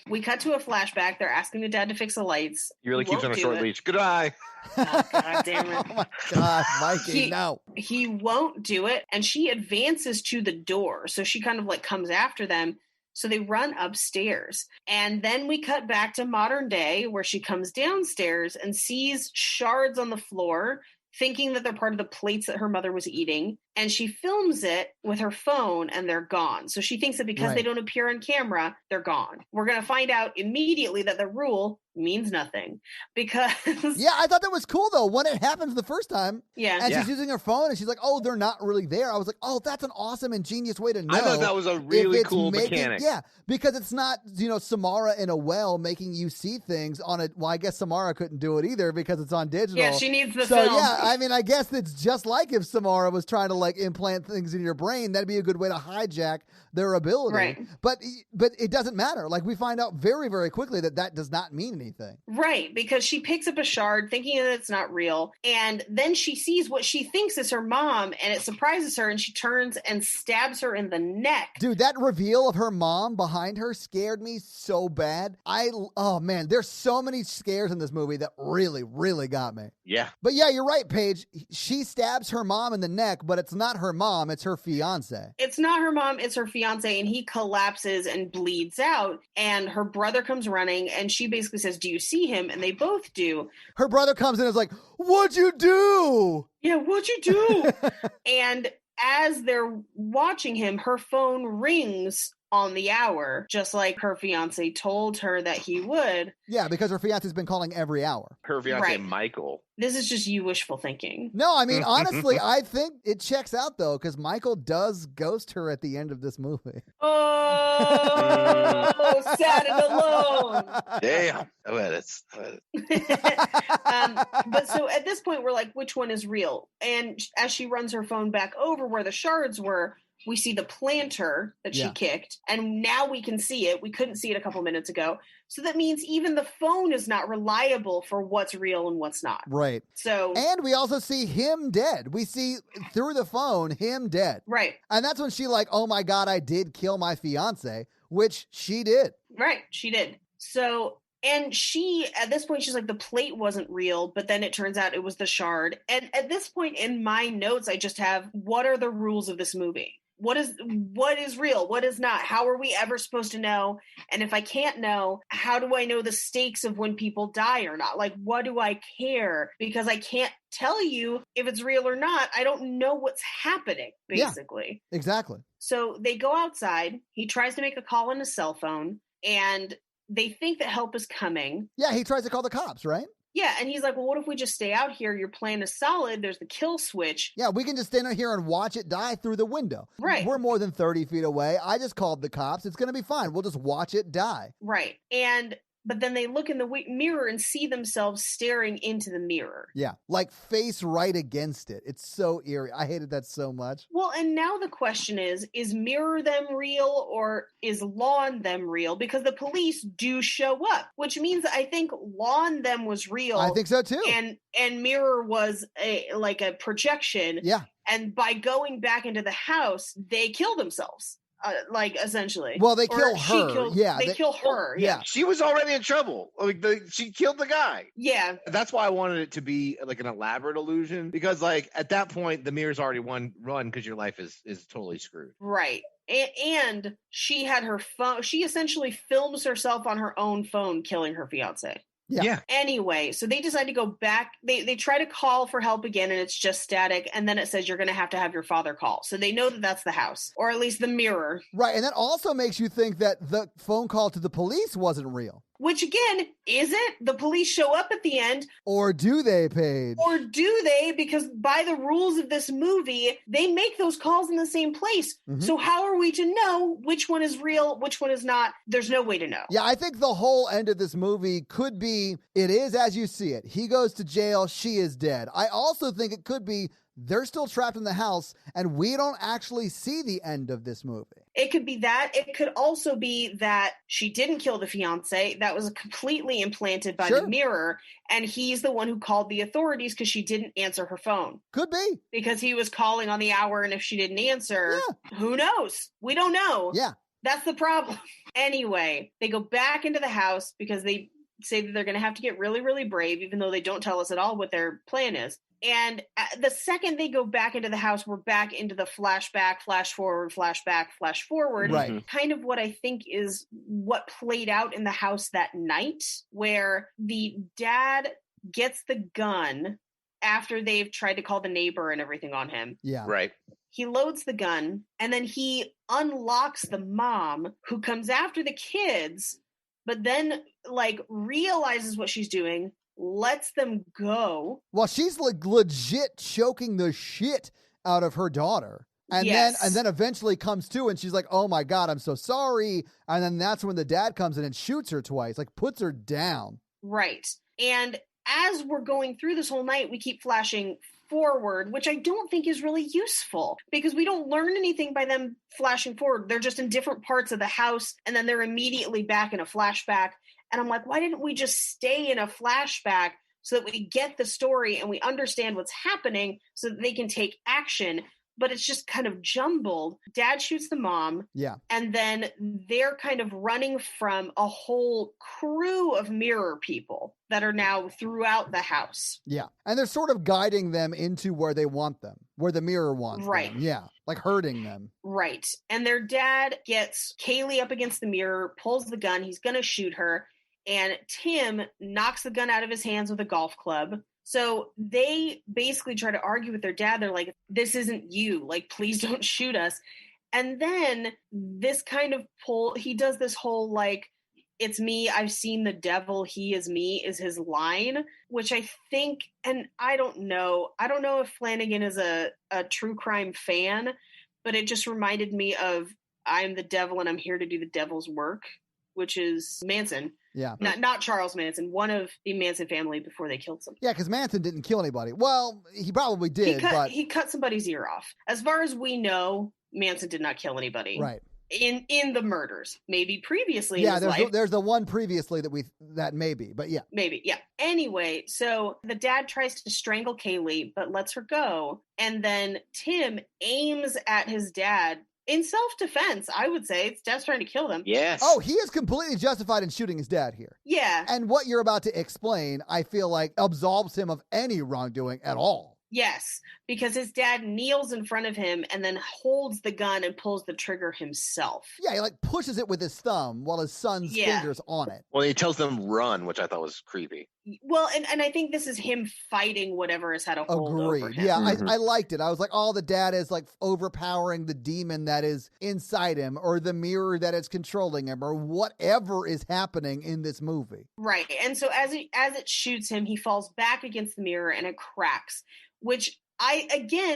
We cut to a flashback. They're asking the dad to fix the lights. You really keeps on a short leash. Goodbye. Oh, God damn it. Oh my God, Mikey, no. He won't do it. And she advances to the door. So she kind of like comes after them. So they run upstairs. And then we cut back to modern day where she comes downstairs and sees shards on the floor, thinking that they're part of the plates that her mother was eating. And she films it with her phone and they're gone. So she thinks that because they don't appear on camera, they're gone. We're going to find out immediately that the rule means nothing because... Yeah, I thought that was cool though. When it happens the first time and she's using her phone and she's like, oh, they're not really there. I was like, oh, that's an awesome ingenious way to know. I thought that was a really cool mechanic. Yeah, because it's not, Samara in a well making you see things on a... Well, I guess Samara couldn't do it either because it's on digital. Yeah, she needs the film. So yeah, I mean, I guess it's just like if Samara was trying to like implant things in your brain, that'd be a good way to hijack their ability. Right. But it doesn't matter. Like we find out very, very quickly that does not mean anything. Right, because she picks up a shard thinking that it's not real, and then she sees what she thinks is her mom, and it surprises her, and she turns and stabs her in the neck. Dude, that reveal of her mom behind her scared me so bad. Oh man, there's so many scares in this movie that really, really got me. Yeah. But yeah, you're right, Paige. She stabs her mom in the neck, but it's not her mom, it's her fiance. It's not her mom, it's her fiance, and he collapses and bleeds out, and her brother comes running, and she basically says, do you see him? And they both do. Her brother comes in and is like, what'd you do? Yeah, what'd you do? And as they're watching him, her phone rings on the hour, just like her fiance told her that he would. Yeah, because her fiance's been calling every hour. Her fiance, Michael. This is just you wishful thinking. No, I mean, honestly, I think it checks out, though, because Michael does ghost her at the end of this movie. Oh, sad and alone. Damn. But so at this point, we're like, which one is real? And as she runs her phone back over where the shards were, We see the planter that she kicked, and now we can see it. We couldn't see it a couple minutes ago. So that means even the phone is not reliable for what's real and what's not. Right. So, and we also see him dead. We see through the phone him dead. Right. And that's when she like, oh my God, I did kill my fiance, which she did. Right. She did. So, and she, at this point, she's like, the plate wasn't real, but then it turns out it was the shard. And at this point in my notes, I just have, what are the rules of this movie? What is real? What is not? How are we ever supposed to know? And if I can't know, how do I know the stakes of when people die or not? Like, what do I care? Because I can't tell you if it's real or not. I don't know what's happening, basically. Yeah, exactly. So they go outside. He tries to make a call on his cell phone, and they think that help is coming. Yeah, he tries to call the cops, right? Yeah, and he's like, well, what if we just stay out here? Your plan is solid. There's the kill switch. Yeah, we can just stand out here and watch it die through the window. Right. We're more than 30 feet away. I just called the cops. It's going to be fine. We'll just watch it die. Right. But then they look in the mirror and see themselves staring into the mirror. Yeah, like face right against it. It's so eerie. I hated that so much. Well, and now the question is mirror them real or is lawn them real? Because the police do show up, which means I think lawn them was real. I think so too. And mirror was a projection. Yeah. And by going back into the house, they kill themselves. Essentially. Well, they kill her. They kill her. Yeah. She was already in trouble. She killed the guy. Yeah. That's why I wanted it to be like an elaborate illusion, because like at that point the mirror's already run because your life is totally screwed. Right. And she had her phone. She essentially films herself on her own phone killing her fiance. Yeah. Anyway, so they decide to go back. They try to call for help again, and it's just static. And then it says you're going to have your father call. So they know that that's the house, or at least the mirror. Right. And that also makes you think that the phone call to the police wasn't real. Which again, is it? The police show up at the end. Or do they, Paige? Or do they? Because by the rules of this movie, they make those calls in the same place. Mm-hmm. So how are we to know which one is real, which one is not? There's no way to know. Yeah, I think the whole end of this movie could be, it is as you see it. He goes to jail, she is dead. I also think it could be they're still trapped in the house, and we don't actually see the end of this movie. It could be that. It could also be that she didn't kill the fiance. That was completely implanted by the mirror, and he's the one who called the authorities because she didn't answer her phone. Could be. Because he was calling on the hour, and if she didn't answer, who knows? We don't know. Yeah. That's the problem. Anyway, they go back into the house because they say that they're going to have to get really, really brave, even though they don't tell us at all what their plan is. And the second they go back into the house, we're back into the flashback, flash forward, flashback, flash forward. Right. Kind of what I think is what played out in the house that night, where the dad gets the gun after they've tried to call the neighbor and everything on him. Yeah. Right. He loads the gun, and then he unlocks the mom, who comes after the kids, but then realizes what she's doing, lets them go. Well, she's legit choking the shit out of her daughter. And then eventually comes to, and she's like, oh my God, I'm so sorry. And then that's when the dad comes in and shoots her twice, puts her down. Right. And as we're going through this whole night, we keep flashing forward, which I don't think is really useful because we don't learn anything by them flashing forward. They're just in different parts of the house, and then they're immediately back in a flashback. And I'm like, why didn't we just stay in a flashback so that we get the story and we understand what's happening so that they can take action? But it's just kind of jumbled. Dad shoots the mom. Yeah. And then they're kind of running from a whole crew of mirror people that are now throughout the house. Yeah. And they're sort of guiding them into where they want them, where the mirror wants them. Yeah. Hurting them. Right. And their dad gets Kaylee up against the mirror, pulls the gun. He's going to shoot her. And Tim knocks the gun out of his hands with a golf club. So they basically try to argue with their dad. They're like, this isn't you. Please don't shoot us. And then this kind of he does this whole, it's me, I've seen the devil, he is me, is his line, which I think, and I don't know if Flanagan is a true crime fan, but it just reminded me of I'm the devil and I'm here to do the devil's work, which is Manson. Yeah. Not Charles Manson, one of the Manson family before they killed somebody. Yeah, because Manson didn't kill anybody. Well, he probably did, he cut somebody's ear off. As far as we know, Manson did not kill anybody. Right. In the murders, maybe previously in his life. There's the one previously that maybe, but yeah. Maybe, yeah. Anyway, so the dad tries to strangle Kaylee, but lets her go. And then Tim aims at his dad in self-defense, I would say. It's Dad's trying to kill them. Yes. Oh, he is completely justified in shooting his dad here. Yeah. And what you're about to explain, I feel like absolves him of any wrongdoing at all. Yes, because his dad kneels in front of him and then holds the gun and pulls the trigger himself. Yeah, he like pushes it with his thumb while his son's fingers on it. Well, he tells them run, which I thought was creepy. Well, and I think this is him fighting whatever has had a hold over him. Yeah, I liked it. I was like, oh, the dad is like overpowering the demon that is inside him or the mirror that is controlling him or whatever is happening in this movie. Right. And so as it shoots him, he falls back against the mirror and it cracks, which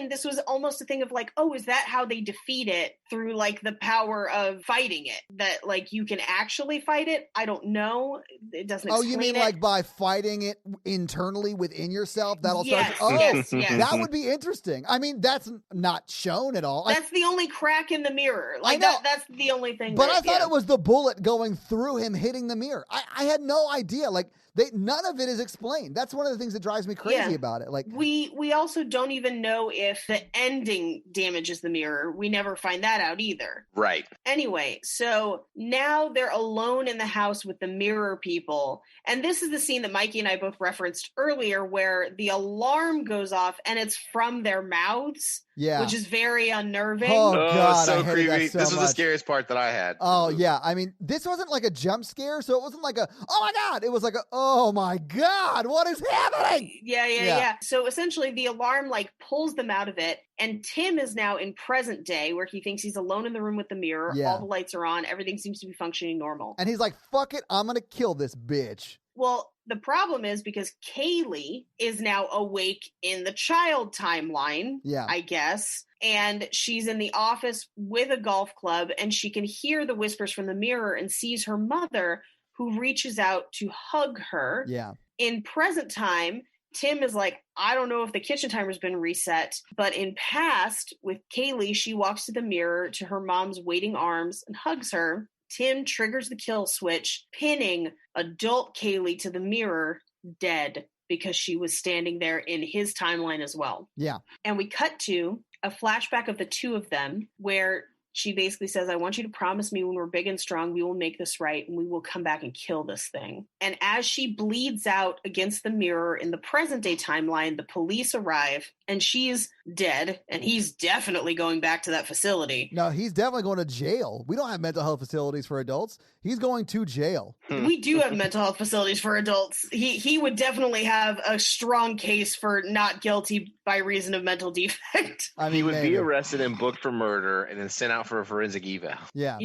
this was almost a thing of like, oh, is that how they defeat it through like the power of fighting it? That like you can actually fight it? I don't know. It doesn't explain it. Oh, you mean like by fighting it internally within yourself? That'll start. Yes. That would be interesting. I mean, that's not shown at all. That's the only crack in the mirror. Like that's the only thing. But I thought it was the bullet going through him hitting the mirror. I had no idea. Like none of it is explained. That's one of the things that drives me crazy about it. Like we also don't even know if the ending damages the mirror. We never find that out either. Right. Anyway, so now they're alone in the house with the mirror people. And this is the scene that Mikey and I both referenced earlier where the alarm goes off and it's from their mouths. Yeah. Which is very unnerving. Oh, God. So creepy. This was the scariest part that I had. Oh, yeah. I mean, this wasn't like a jump scare, so it wasn't like a, oh, my God. It was like a, oh, my God, what is happening? Yeah. So essentially the alarm like pulls them out of it. And Tim is now in present day where he thinks he's alone in the room with the mirror. Yeah. All the lights are on. Everything seems to be functioning normal. And he's like, fuck it. I'm going to kill this bitch. Well, the problem is because Kaylee is now awake in the child timeline, I guess, and she's in the office with a golf club and she can hear the whispers from the mirror and sees her mother who reaches out to hug her. Yeah. In present time, Tim is like, I don't know if the kitchen timer's been reset, but in past with Kaylee, she walks to the mirror to her mom's waiting arms and hugs her. Tim triggers the kill switch, pinning adult Kaylee to the mirror, dead, because she was standing there in his timeline as well. Yeah. And we cut to a flashback of the two of them where she basically says, I want you to promise me when we're big and strong, we will make this right and we will come back and kill this thing. And as she bleeds out against the mirror in the present day timeline, the police arrive and she's dead and he's definitely going back to that facility. No, he's definitely going to jail. We don't have mental health facilities for adults. He's going to jail. We do have mental health facilities for adults. He would definitely have a strong case for not guilty by reason of mental defect. I mean, he would be arrested and booked for murder and then sent out for a forensic eval. Yeah.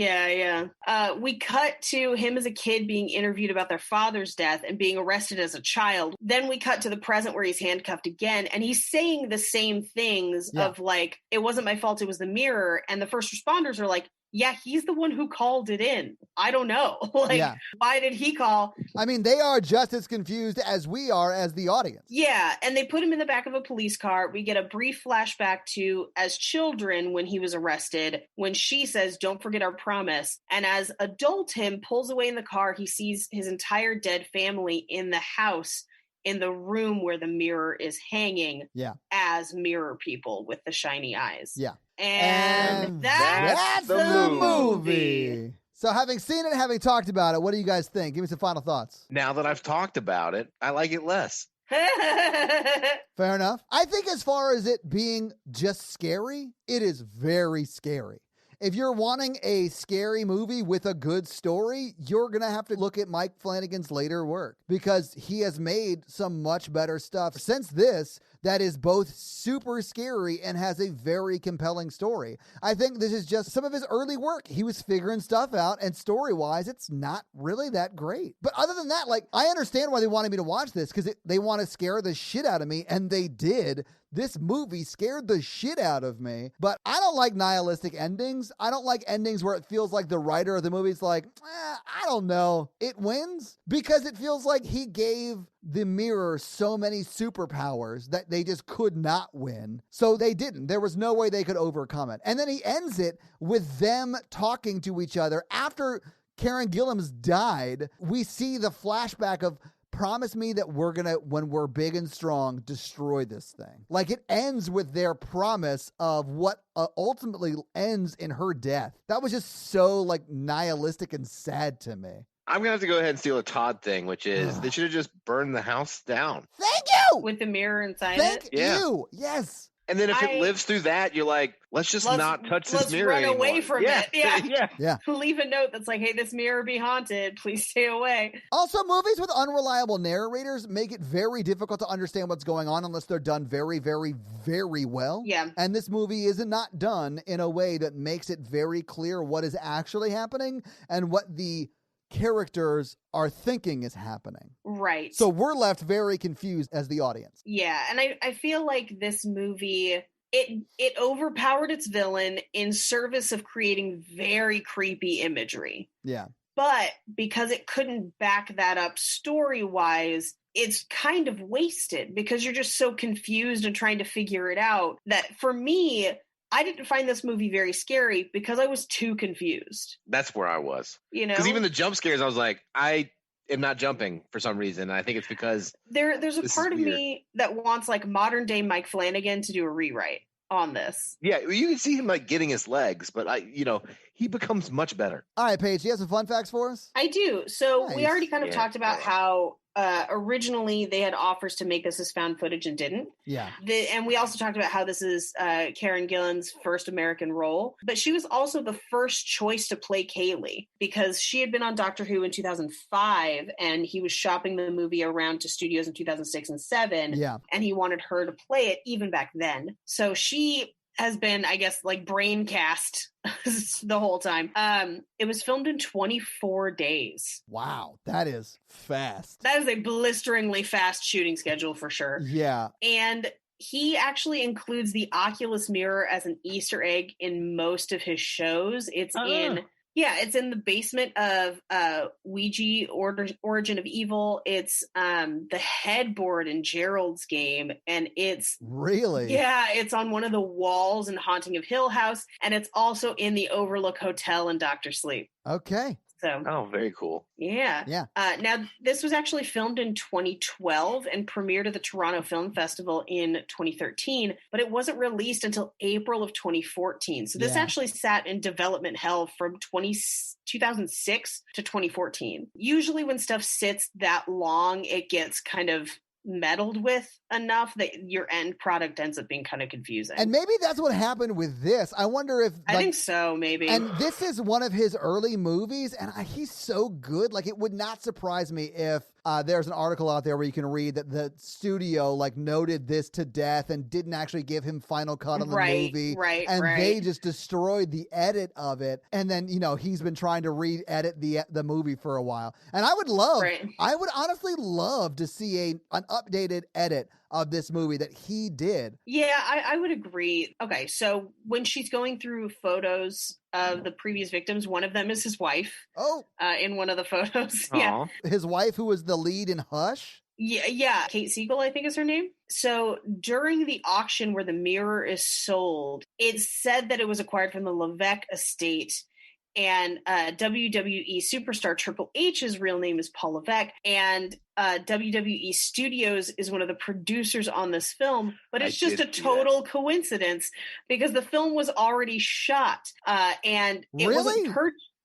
We cut to him as a kid being interviewed about their father's death and being arrested as a child. Then we cut to the present where he's handcuffed again and he's saying the same things of like, it wasn't my fault, it was the mirror. And the first responders are like, yeah, he's the one who called it in. I don't know. Why did he call? I mean, they are just as confused as we are as the audience. Yeah, and they put him in the back of a police car. We get a brief flashback to as children when he was arrested, when she says, don't forget our promise. And as adult him pulls away in the car, he sees his entire dead family in the house in the room where the mirror is hanging as mirror people with the shiny eyes. Yeah. And that's the movie. So having seen it, having talked about it, what do you guys think? Give me some final thoughts. Now that I've talked about it, I like it less. Fair enough. I think as far as it being just scary, it is very scary. If you're wanting a scary movie with a good story, you're going to have to look at Mike Flanagan's later work because he has made some much better stuff since this that is both super scary and has a very compelling story. I think this is just some of his early work. He was figuring stuff out, and story-wise, it's not really that great. But other than that, like, I understand why they wanted me to watch this because they want to scare the shit out of me, and they did. This movie scared the shit out of me, but I don't like nihilistic endings. I don't like endings where it feels like the writer of the movie's like, I don't know. It wins because it feels like he gave the mirror so many superpowers that they just could not win. So they didn't. There was no way they could overcome it. And then he ends it with them talking to each other. After Karen Gillan's died, we see the flashback of, promise me that we're gonna, when we're big and strong, destroy this thing. Like, it ends with their promise of what ultimately ends in her death. That was just so like nihilistic and sad to me. I'm gonna have to go ahead and steal a Todd thing, which is they should have just burned the house down. Thank you! With the mirror inside Thank you! Yes. And then if it lives through that, you're like, let's not touch this mirror anymore. Let's run away from it. Yeah. Leave a note that's like, hey, this mirror be haunted. Please stay away. Also, movies with unreliable narrators make it very difficult to understand what's going on unless they're done very, very, very well. Yeah. And this movie is not done in a way that makes it very clear what is actually happening and what the characters are thinking is happening. Right. So we're left very confused as the audience. Yeah, and I feel like this movie, it overpowered its villain in service of creating very creepy imagery. Yeah. But because it couldn't back that up story-wise, it's kind of wasted because you're just so confused and trying to figure it out that for me, I didn't find this movie very scary because I was too confused. That's where I was. You know? Because even the jump scares, I was like, I am not jumping for some reason. I think it's because there's a part of me that wants like modern day Mike Flanagan to do a rewrite on this. Yeah, you can see him like getting his legs, but he becomes much better. All right, Paige, do you have some fun facts for us? I do. So Nice. We already kind of talked about how originally they had offers to make this as found footage and didn't. Yeah. And we also talked about how this is Karen Gillan's first American role, but she was also the first choice to play Kaylee because she had been on Doctor Who in 2005 and he was shopping the movie around to studios in 2006 and 2007. Yeah. And he wanted her to play it even back then. So she has been, I guess, like brain cast the whole time. It was filmed in 24 days. Wow, that is fast. That is a blisteringly fast shooting schedule for sure. Yeah. And he actually includes the Oculus mirror as an Easter egg in most of his shows. It's in the basement of Ouija, Origin of Evil. It's the headboard in Gerald's game, and it's really it's on one of the walls in Haunting of Hill House, and it's also in the Overlook Hotel in Dr. Sleep. Okay. So, very cool. Yeah. Now, this was actually filmed in 2012 and premiered at the Toronto Film Festival in 2013, but it wasn't released until April of 2014. So this actually sat in development hell from 2006 to 2014. Usually when stuff sits that long, it gets kind of meddled with enough that your end product ends up being kind of confusing. And maybe that's what happened with this. I wonder if I think so, maybe. And this is one of his early movies, and he's so good. Like, it would not surprise me if there's an article out there where you can read that the studio like noted this to death and didn't actually give him final cut on the movie. And they just destroyed the edit of it. And then, he's been trying to re-edit the movie for a while. And I would honestly love to see an updated edit of this movie that he did. Yeah, I would agree. Okay, so when she's going through photos of the previous victims, one of them is his wife. Oh. In one of the photos. Aww. Yeah. His wife, who was the lead in Hush? Yeah. Kate Siegel, I think is her name. So during the auction where the mirror is sold, it's said that it was acquired from the Levesque estate. And WWE superstar Triple H's real name is Paul Levesque. And WWE Studios is one of the producers on this film. But it's just a total coincidence because the film was already shot. And it wasn't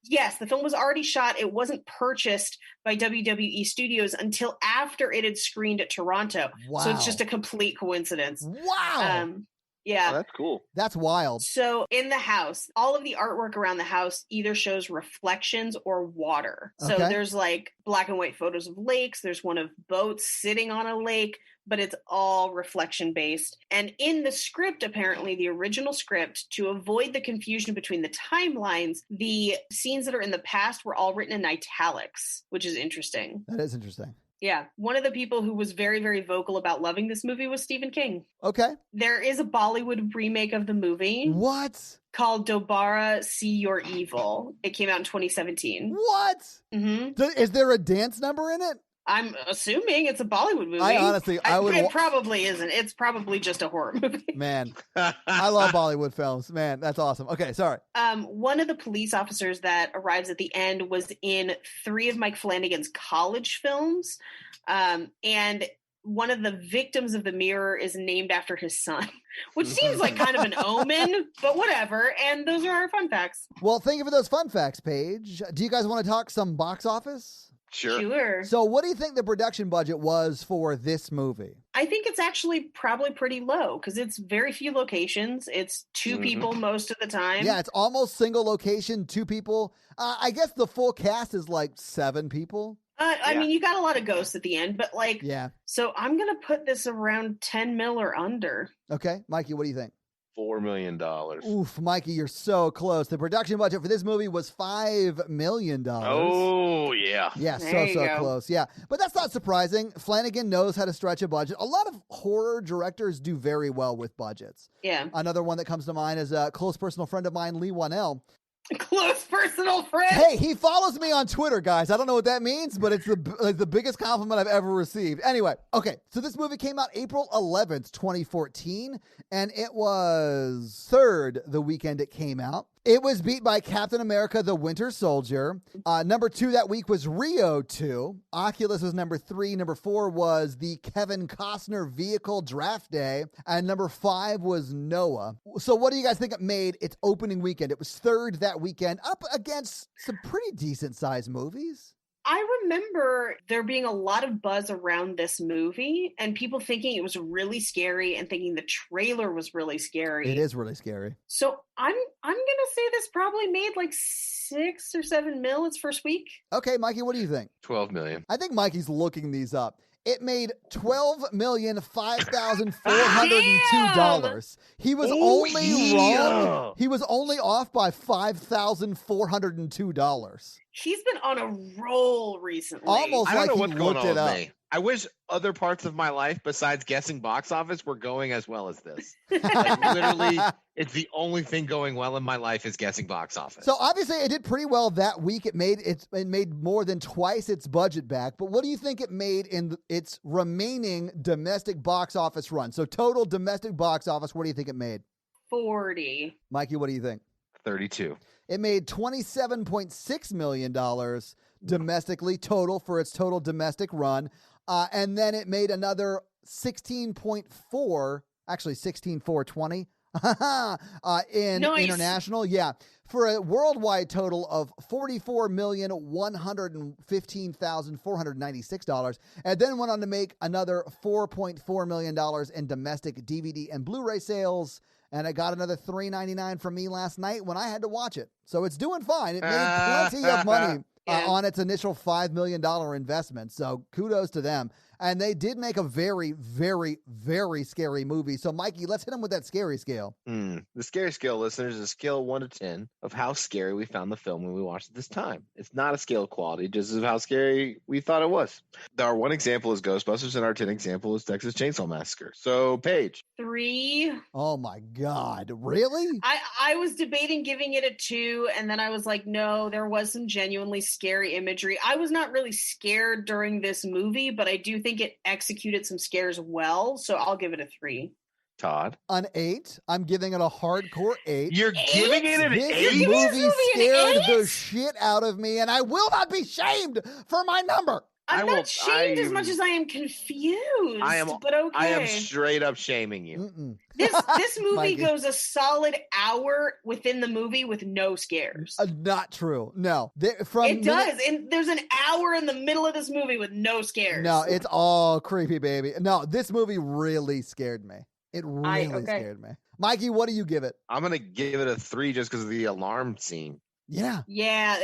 Yes, the film was already shot. It wasn't purchased by WWE Studios until after it had screened at Toronto. Wow. So it's just a complete coincidence. Wow. Yeah. Oh, that's cool. That's wild. So in the house, all of the artwork around the house either shows reflections or water. So there's like black and white photos of lakes. There's one of boats sitting on a lake, but it's all reflection based. And in the script, apparently the original script, to avoid the confusion between the timelines, the scenes that are in the past were all written in italics, which is interesting. That is interesting. Yeah. One of the people who was very, very vocal about loving this movie was Stephen King. Okay. There is a Bollywood remake of the movie. What? Called Dobara See Your Evil. It came out in 2017. What? Mm-hmm. Is there a dance number in it? I'm assuming it's a Bollywood movie. It probably isn't. It's probably just a horror movie. Man, I love Bollywood films. Man, that's awesome. Okay, sorry. One of the police officers that arrives at the end was in 3 of Mike Flanagan's college films. And one of the victims of the mirror is named after his son, which seems like kind of an omen, but whatever. And those are our fun facts. Well, thank you for those fun facts, Paige. Do you guys want to talk some box office? Sure. So what do you think the production budget was for this movie? I think it's actually probably pretty low because it's very few locations. It's 2 people most of the time. Yeah, it's almost single location, 2 people. I guess the full cast is like 7 people. I mean, you got a lot of ghosts at the end, but yeah. So I'm going to put this around 10 mil or under. Okay. Mikey, what do you think? $4 million. Oof, Mikey, you're so close. The production budget for this movie was $5 million. Oh, yeah. Yeah, so close. Yeah, but that's not surprising. Flanagan knows how to stretch a budget. A lot of horror directors do very well with budgets. Yeah. Another one that comes to mind is a close personal friend of mine, Lee Wanell. Close personal friend. Hey, he follows me on Twitter, guys. I don't know what that means, but it's the biggest compliment I've ever received. Anyway, okay, so this movie came out April 11th, 2014, and it was 3rd the weekend it came out. It was beat by Captain America, the Winter Soldier. Number 2 that week was Rio 2. Oculus was number 3. Number 4 was the Kevin Costner Vehicle Draft Day. And number 5 was Noah. So what do you guys think it made its opening weekend? It was 3rd that weekend, up against some pretty decent-sized movies. I remember there being a lot of buzz around this movie and people thinking it was really scary and thinking the trailer was really scary. It is really scary. So I'm going to say this probably made like 6 or 7 mil its first week. Okay, Mikey, what do you think? 12 million. I think Mikey's looking these up. It made $12,005,402. He was only wrong. He was only off by $5,402. He's been on a roll recently. Almost I don't know like what's he going looked on it with up. me. I wish other parts of my life besides guessing box office were going as well as this. Like, literally, it's the only thing going well in my life is guessing box office. So obviously it did pretty well that week. It made more than twice its budget back. But what do you think it made in its remaining domestic box office run? So total domestic box office, what do you think it made? 40. Mikey, what do you think? 32. It made $27.6 million domestically total for its total domestic run. And then it made another 16.420 in international. Yeah. For a worldwide total of $44,115,496. And then went on to make another $4.4 million in domestic DVD and Blu-ray sales. And I got another $3.99 from me last night when I had to watch it. So it's doing fine. It made plenty of money on its initial $5 million investment. So kudos to them. And they did make a very, very, very scary movie. So, Mikey, let's hit them with that scary scale. The scary scale, listeners, is a scale of 1 to 10 of how scary we found the film when we watched it this time. It's not a scale of quality, just of how scary we thought it was. Our 1 example is Ghostbusters, and our 10 example is Texas Chainsaw Massacre. So, Paige. 3. Oh, my God. Really? I was debating giving it a 2, and then I was like, no, there was some genuinely scary imagery. I was not really scared during this movie, but I do think it executed some scares well, so I'll give it a 3. Todd? An 8. I'm giving it a hardcore 8. You're giving it an 8? This movie scared the shit out of me, and I will not be shamed for my number. I'm not shamed as much as I am confused. But okay. I am straight up shaming you. This movie goes a solid hour within the movie with no scares. Not true. No. It does. And there's an hour in the middle of this movie with no scares. No, it's all creepy, baby. No, this movie really scared me. It really scared me. Mikey, what do you give it? I'm going to give it a 3 just because of the alarm scene. Yeah. Yeah,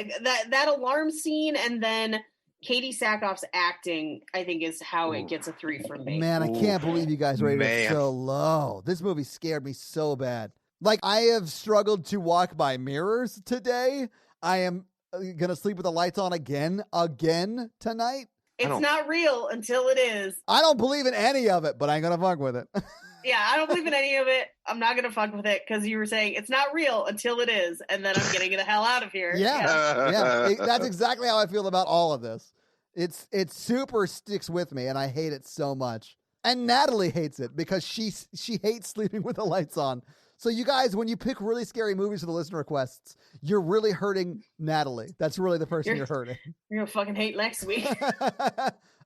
that alarm scene and then Katie Sackhoff's acting, I think, is how it gets a 3 from me. Man, I can't believe you guys rated it so low. This movie scared me so bad. Like, I have struggled to walk by mirrors today. I am going to sleep with the lights on again tonight. It's not real until it is. I don't believe in any of it, but I ain't gonna fuck with it. Yeah, I don't believe in any of it. I'm not gonna fuck with it because you were saying it's not real until it is, and then I'm getting the hell out of here. Yeah. That's exactly how I feel about all of this. It super sticks with me, and I hate it so much. And Natalie hates it because she hates sleeping with the lights on. So you guys, when you pick really scary movies for the listener requests, you're really hurting Natalie. That's really the person you're hurting. You're gonna fucking hate next week.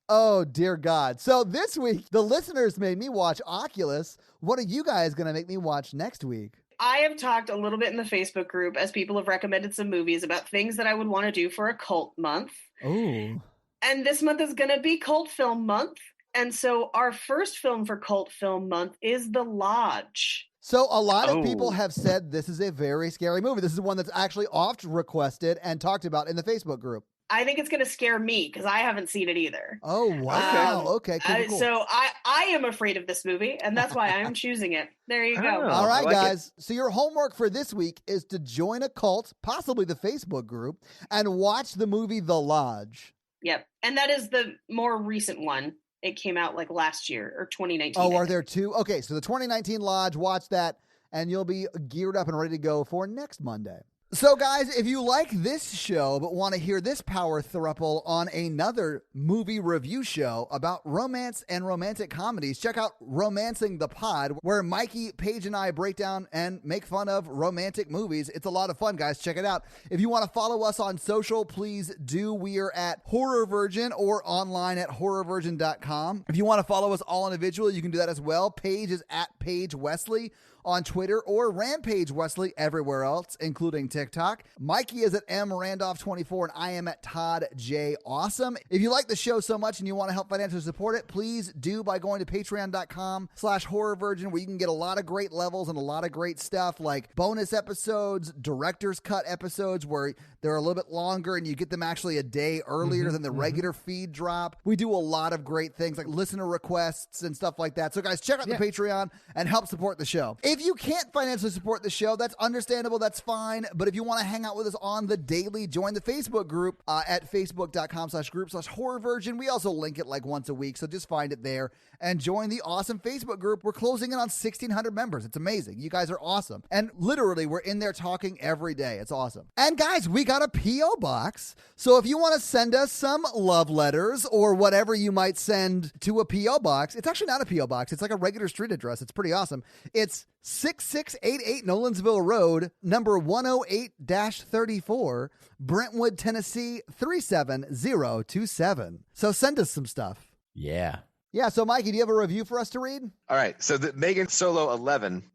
Oh, dear God. So this week, the listeners made me watch Oculus. What are you guys going to make me watch next week? I have talked a little bit in the Facebook group as people have recommended some movies about things that I would want to do for a cult month. Oh. And this month is going to be Cult Film Month. And so our first film for Cult Film Month is The Lodge. So a lot of people have said this is a very scary movie. This is one that's actually oft requested and talked about in the Facebook group. I think it's going to scare me because I haven't seen it either. Oh, wow. Okay, cool. So I am afraid of this movie, and that's why I am choosing it. There you go. All right, guys. So your homework for this week is to join a cult, possibly the Facebook group, and watch the movie The Lodge. Yep. And that is the more recent one. It came out like last year or 2019. Oh, are there two? Okay, so the 2019 Lodge, watch that, and you'll be geared up and ready to go for next Monday. So, guys, if you like this show but want to hear this power throuple on another movie review show about romance and romantic comedies, check out Romancing the Pod, where Mikey, Paige, and I break down and make fun of romantic movies. It's a lot of fun, guys. Check it out. If you want to follow us on social, please do. We are at Horror Virgin or online at horrorvirgin.com. If you want to follow us all individually, you can do that as well. Paige is at Paige Wesley on Twitter, or Rampage Wesley everywhere else, including TikTok. Mikey is at mrandolph24, and I am at Todd J. Awesome. If you like the show so much and you want to help financially support it, please do by going to patreon.com/horrorvirgin, where you can get a lot of great levels and a lot of great stuff like bonus episodes, director's cut episodes where they're a little bit longer and you get them actually a day earlier than the regular feed drop. We do a lot of great things like listener requests and stuff like that. So guys, check out the Patreon and help support the show. If you can't financially support the show, that's understandable. That's fine. But if you want to hang out with us on the daily, join the Facebook group at facebook.com/group/horrorvirgin. We also link it like once a week, so just find it there and join the awesome Facebook group. We're closing in on 1,600 members. It's amazing. You guys are awesome. And literally, we're in there talking every day. It's awesome. And guys, we got a P.O. box. So if you want to send us some love letters or whatever you might send to a P.O. box, it's actually not a P.O. box. It's like a regular street address. It's pretty awesome. It's 6688 Nolensville Road, number 108-34, Brentwood, Tennessee 37027. So send us some stuff. Yeah. Yeah, so Mikey, do you have a review for us to read? All right, so Megan Solo 11.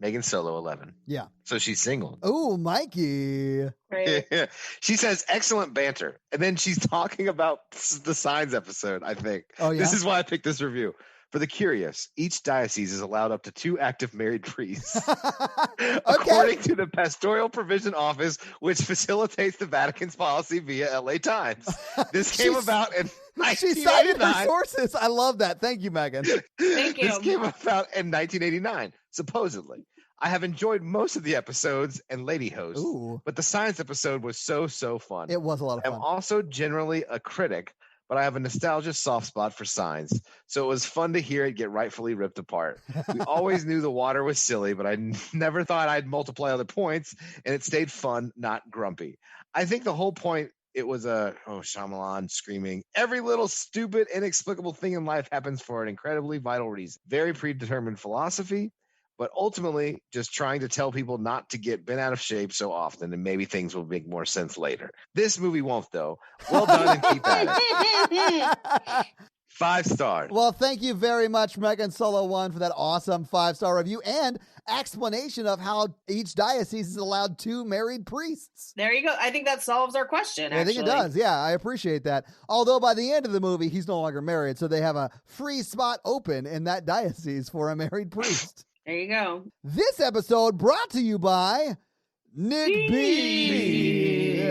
Yeah. So she's single. Oh, Mikey. Right. She says, excellent banter. And then she's talking about the Signs episode, I think. Oh, yeah? This is why I picked this review. For the curious, each diocese is allowed up to 2 active married priests, according to the Pastoral Provision Office, which facilitates the Vatican's policy via LA Times. This came about in 1989. She cited her sources. I love that. Thank you, Megan. Thank you. This came about in 1989, supposedly. I have enjoyed most of the episodes and lady hosts, but the science episode was so fun. It was a lot of fun. I'm also generally a critic, but I have a nostalgia soft spot for Signs, so it was fun to hear it get rightfully ripped apart. We always knew the water was silly, but I never thought I'd multiply other points, and it stayed fun, not grumpy. I think the whole point, it was Shyamalan screaming, every little stupid, inexplicable thing in life happens for an incredibly vital reason. Very predetermined philosophy, but ultimately just trying to tell people not to get bent out of shape so often, and maybe things will make more sense later. This movie won't, though. Well done, and keep at it. 5 stars. Well, thank you very much, Megan Solo 1, for that awesome 5-star review and explanation of how each diocese is allowed 2 married priests. There you go. I think that solves our question, actually. I think it does. Yeah, I appreciate that. Although by the end of the movie, he's no longer married, so they have a free spot open in that diocese for a married priest. There you go. This episode brought to you by Nick B.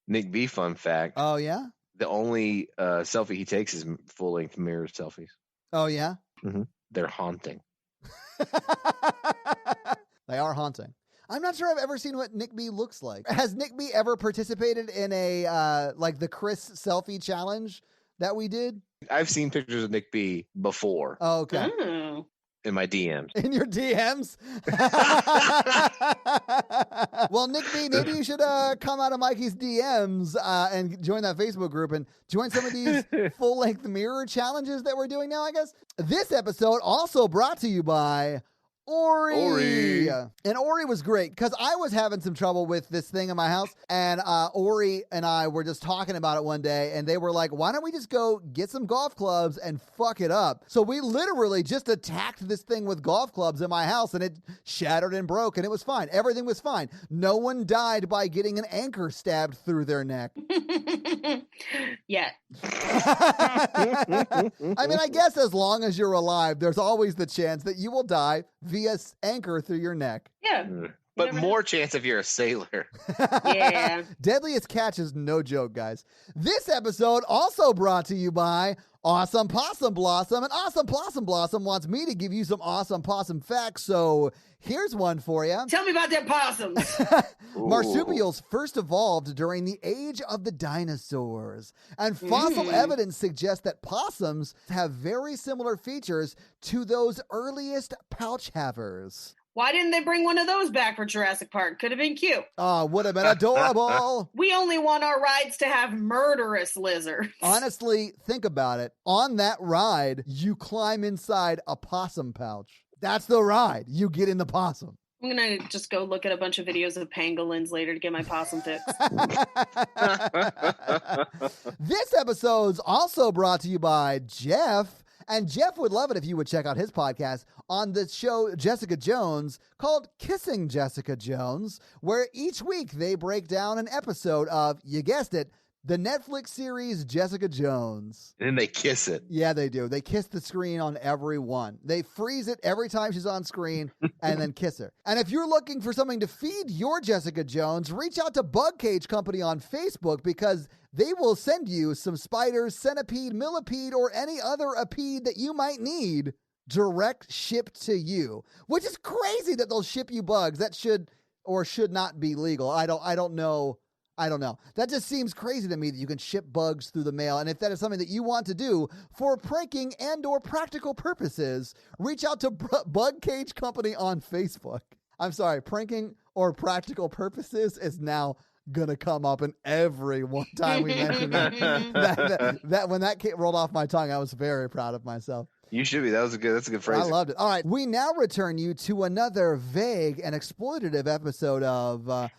Nick B, fun fact. Oh, yeah? The only selfie he takes is full-length mirror selfies. Oh, yeah? Mm-hmm. They're haunting. They are haunting. I'm not sure I've ever seen what Nick B looks like. Has Nick B ever participated in a, like the Chris selfie challenge? that we did? I've seen pictures of Nick B before. Oh, okay. Oh. In my DMs. In your DMs? Well, Nick B, maybe you should come out of Mikey's DMs and join that Facebook group and join some of these full-length mirror challenges that we're doing now, I guess. This episode also brought to you by Ori. And Ori was great because I was having some trouble with this thing in my house, and Ori and I were just talking about it one day, and they were like, why don't we just go get some golf clubs and fuck it up? So we literally just attacked this thing with golf clubs in my house, and it shattered and broke, and it was fine. Everything was fine. No one died by getting an anchor stabbed through their neck. Yeah. I mean, I guess as long as you're alive, there's always the chance that you will die via anchor through your neck. Yeah. But more chance if you're a sailor. Yeah. Deadliest catch is no joke, guys. This episode also brought to you by Awesome Possum Blossom. And Awesome Possum Blossom wants me to give you some awesome possum facts. So here's one for you. Tell me about them possums. Marsupials first evolved during the age of the dinosaurs. And fossil evidence suggests that possums have very similar features to those earliest pouch havers. Why didn't they bring one of those back for Jurassic Park? Could have been cute. Oh, would have been adorable. We only want our rides to have murderous lizards. Honestly, think about it. On that ride, you climb inside a possum pouch. That's the ride. You get in the possum. I'm going to just go look at a bunch of videos of pangolins later to get my possum fix. This episode's also brought to you by Jeff. And Jeff would love it if you would check out his podcast on the show Jessica Jones called Kissing Jessica Jones, where each week they break down an episode of, you guessed it, the Netflix series Jessica Jones. And then they kiss it. Yeah, they do. They kiss the screen on every one. They freeze it every time she's on screen and then kiss her. And if you're looking for something to feed your Jessica Jones, reach out to Bug Cage Company on Facebook because they will send you some spiders, centipede, millipede, or any other apede that you might need direct shipped to you, which is crazy that they'll ship you bugs. That should or should not be legal. I don't know. That just seems crazy to me that you can ship bugs through the mail. And if that is something that you want to do for pranking and or practical purposes, reach out to Bug Cage Company on Facebook. I'm sorry, pranking or practical purposes is now gonna come up in every one time we mention that. That when that rolled off my tongue, I was very proud of myself. You should be. That's a good phrase. I loved it. All right, we now return you to another vague and exploitative episode of the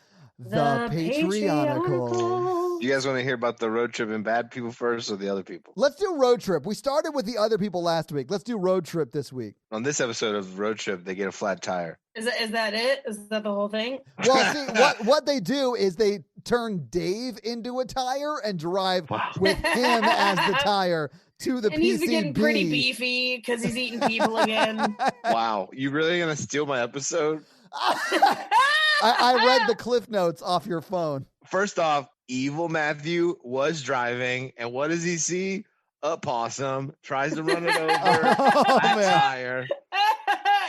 Patreonical. You guys want to hear about the road trip and bad people first, or the other people? Let's do road trip. We started with the other people last week. Let's do road trip this week. On this episode of road trip, they get a flat tire. Is that it? Is that the whole thing? Well, see, what they do is they turn Dave into a tire and drive with him as the tire to the PCB. And he's getting pretty beefy because he's eating people again. Wow. You really going to steal my episode? I read the cliff notes off your phone. First off, Evil Matthew was driving, and what does he see? A possum, tries to run it over, tire.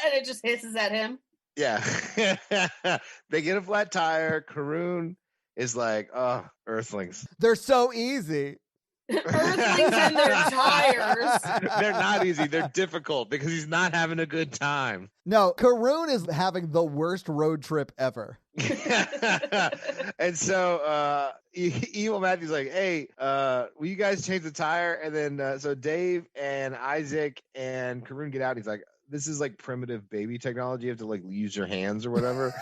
And it just hisses at him. Yeah. They get a flat tire. Karun is like, oh, earthlings. They're so easy. Earthlings and their tires. They're not easy. They're difficult because he's not having a good time. No, Karun is having the worst road trip ever. And so Evil Matthew's like, hey, will you guys change the tire? And then so Dave and Isaac and Karun get out. He's like, this is like primitive baby technology. You have to like use your hands or whatever.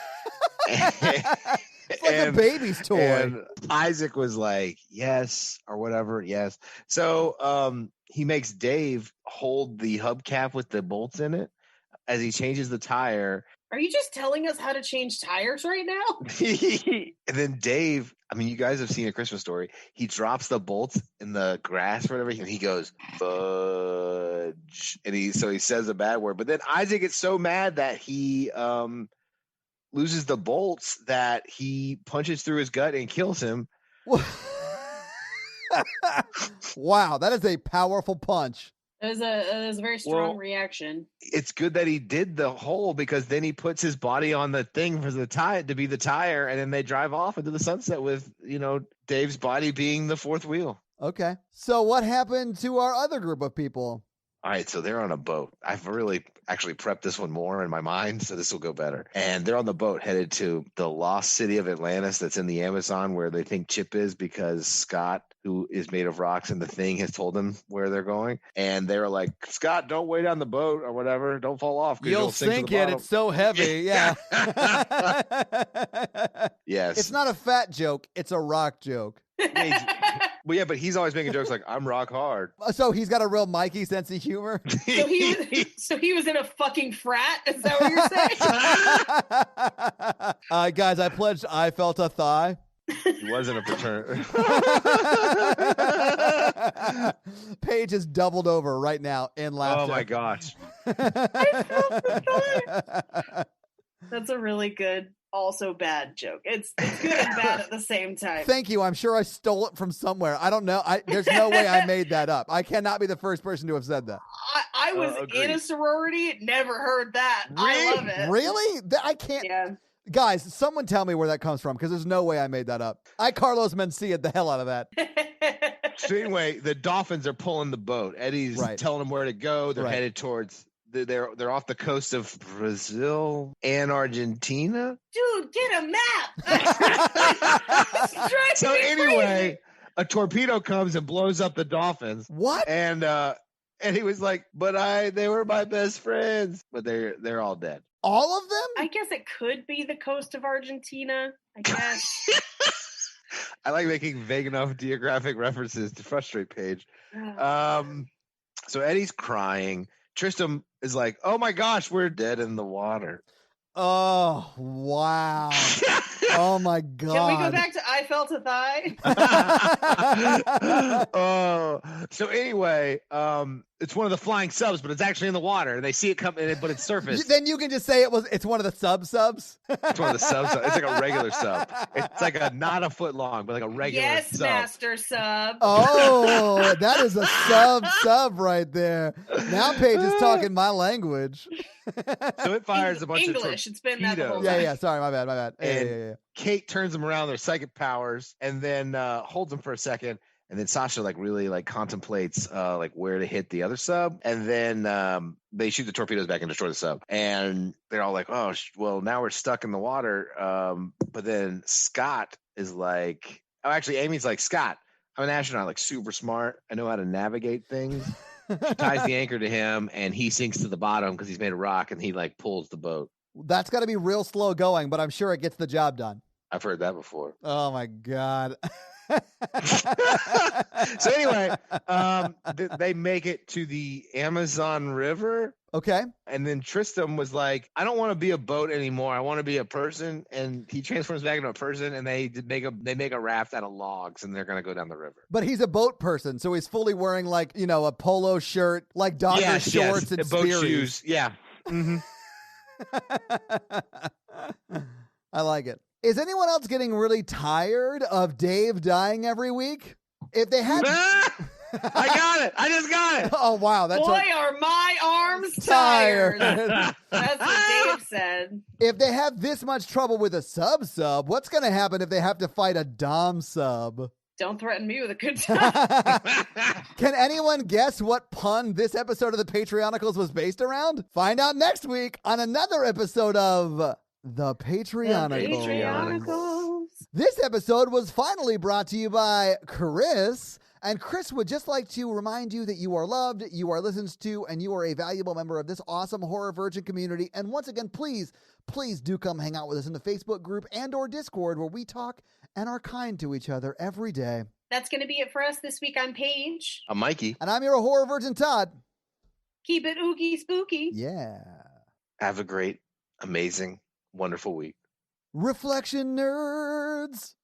It's like a baby's toy. And Isaac was like, yes, or whatever. Yes. So he makes Dave hold the hubcap with the bolts in it as he changes the tire. Are you just telling us how to change tires right now? And then Dave, I mean, you guys have seen A Christmas Story. He drops the bolts in the grass or whatever, and he goes, fudge. And he says a bad word. But then Isaac gets so mad that he loses the bolts that he punches through his gut and kills him. Wow, that is a powerful punch. It was a very strong reaction. It's good that he did the hole because then he puts his body on the thing for the tire to be the tire, and then they drive off into the sunset with, Dave's body being the fourth wheel. Okay. So what happened to our other group of people? All right, so they're on a boat. I've really actually prepped this one more in my mind, so this will go better. And they're on the boat headed to the lost city of Atlantis that's in the Amazon where they think Chip is because Scott, who is made of rocks and the Thing, has told them where they're going. And they were like, Scott, don't wait on the boat or whatever. Don't fall off. You'll sink it. It's so heavy. Yeah. Yes. It's not a fat joke. It's a rock joke. Well, yeah, but he's always making jokes like, I'm rock hard. So he's got a real Mikey sense of humor? So he was in a fucking frat? Is that what you're saying? Guys, I pledged I felt a thigh. He wasn't a fraternity. Paige is doubled over right now in laughter. Oh, my gosh. I felt a thigh. That's a really good, also bad joke. It's good and bad at the same time. Thank you. I'm sure I stole it from somewhere. I don't know. There's no way I made that up. I cannot be the first person to have said that. I was in a sorority. Never heard that. Really? I love it. Really? I can't. Yeah. Guys, someone tell me where that comes from because there's no way I made that up. I Carlos Mencia the hell out of that. So anyway, the dolphins are pulling the boat. Eddie's telling them where to go. They're headed towards... They're off the coast of Brazil and Argentina. Dude, get a map. So anyway, a torpedo comes and blows up the dolphins. What? And he was like, "But they were my best friends." But they're all dead. All of them? I guess it could be the coast of Argentina. I guess. I like making vague enough geographic references to frustrate Paige. So Eddie's crying. Tristram is like, oh my gosh, we're dead in the water. Oh, wow. Oh my God. Can we go back to I felt a thigh? So anyway, it's one of the flying subs, but it's actually in the water. They see it come in, but it's surfaced. Then you can just say it's one of the subs. It's one of the subs. It's like a regular sub. It's like not a foot long, but like a regular sub. Yes, master sub. Oh, that is a sub right there. Now Paige is talking my language. So it fires a bunch English. of It's been that the whole time. Yeah. Sorry, my bad. And Yeah. Kate turns them around their psychic powers and then holds them for a second. And then Sasha really contemplates where to hit the other sub. And then they shoot the torpedoes back and destroy the sub. And they're all like, oh, well, now we're stuck in the water. But then Scott is like, actually, Amy's like, Scott, I'm an astronaut, like super smart. I know how to navigate things. She ties the anchor to him and he sinks to the bottom because he's made of rock and he pulls the boat. That's got to be real slow going, but I'm sure it gets the job done. I've heard that before. Oh my God. So anyway, they make it to the Amazon River. Okay. And then Tristram was like, I don't want to be a boat anymore. I want to be a person. And he transforms back into a person and they make a raft out of logs and they're going to go down the river. But he's a boat person. So he's fully wearing a polo shirt, like Dodger shorts and boat Sperry's. shoes. Yeah. Mm-hmm. I like it. Is anyone else getting really tired of Dave dying every week? If they had... I got it. I just got it. Oh, wow. Boy, are my arms tired. That's what Dave said. If they have this much trouble with a sub, what's going to happen if they have to fight a dom sub? Don't threaten me with a good time. Can anyone guess what pun this episode of the Patreonicals was based around? Find out next week on another episode of The Patreonicals. This episode was finally brought to you by Chris. And Chris would just like to remind you that you are loved, you are listened to, and you are a valuable member of this awesome Horror Virgin community. And once again, please do come hang out with us in the Facebook group and or Discord where we talk and are kind to each other every day. That's going to be it for us this week on Paige. I'm Mikey. And I'm your Horror Virgin Todd. Keep it oogie spooky. Yeah. Have a great, amazing, wonderful week. Reflection nerds.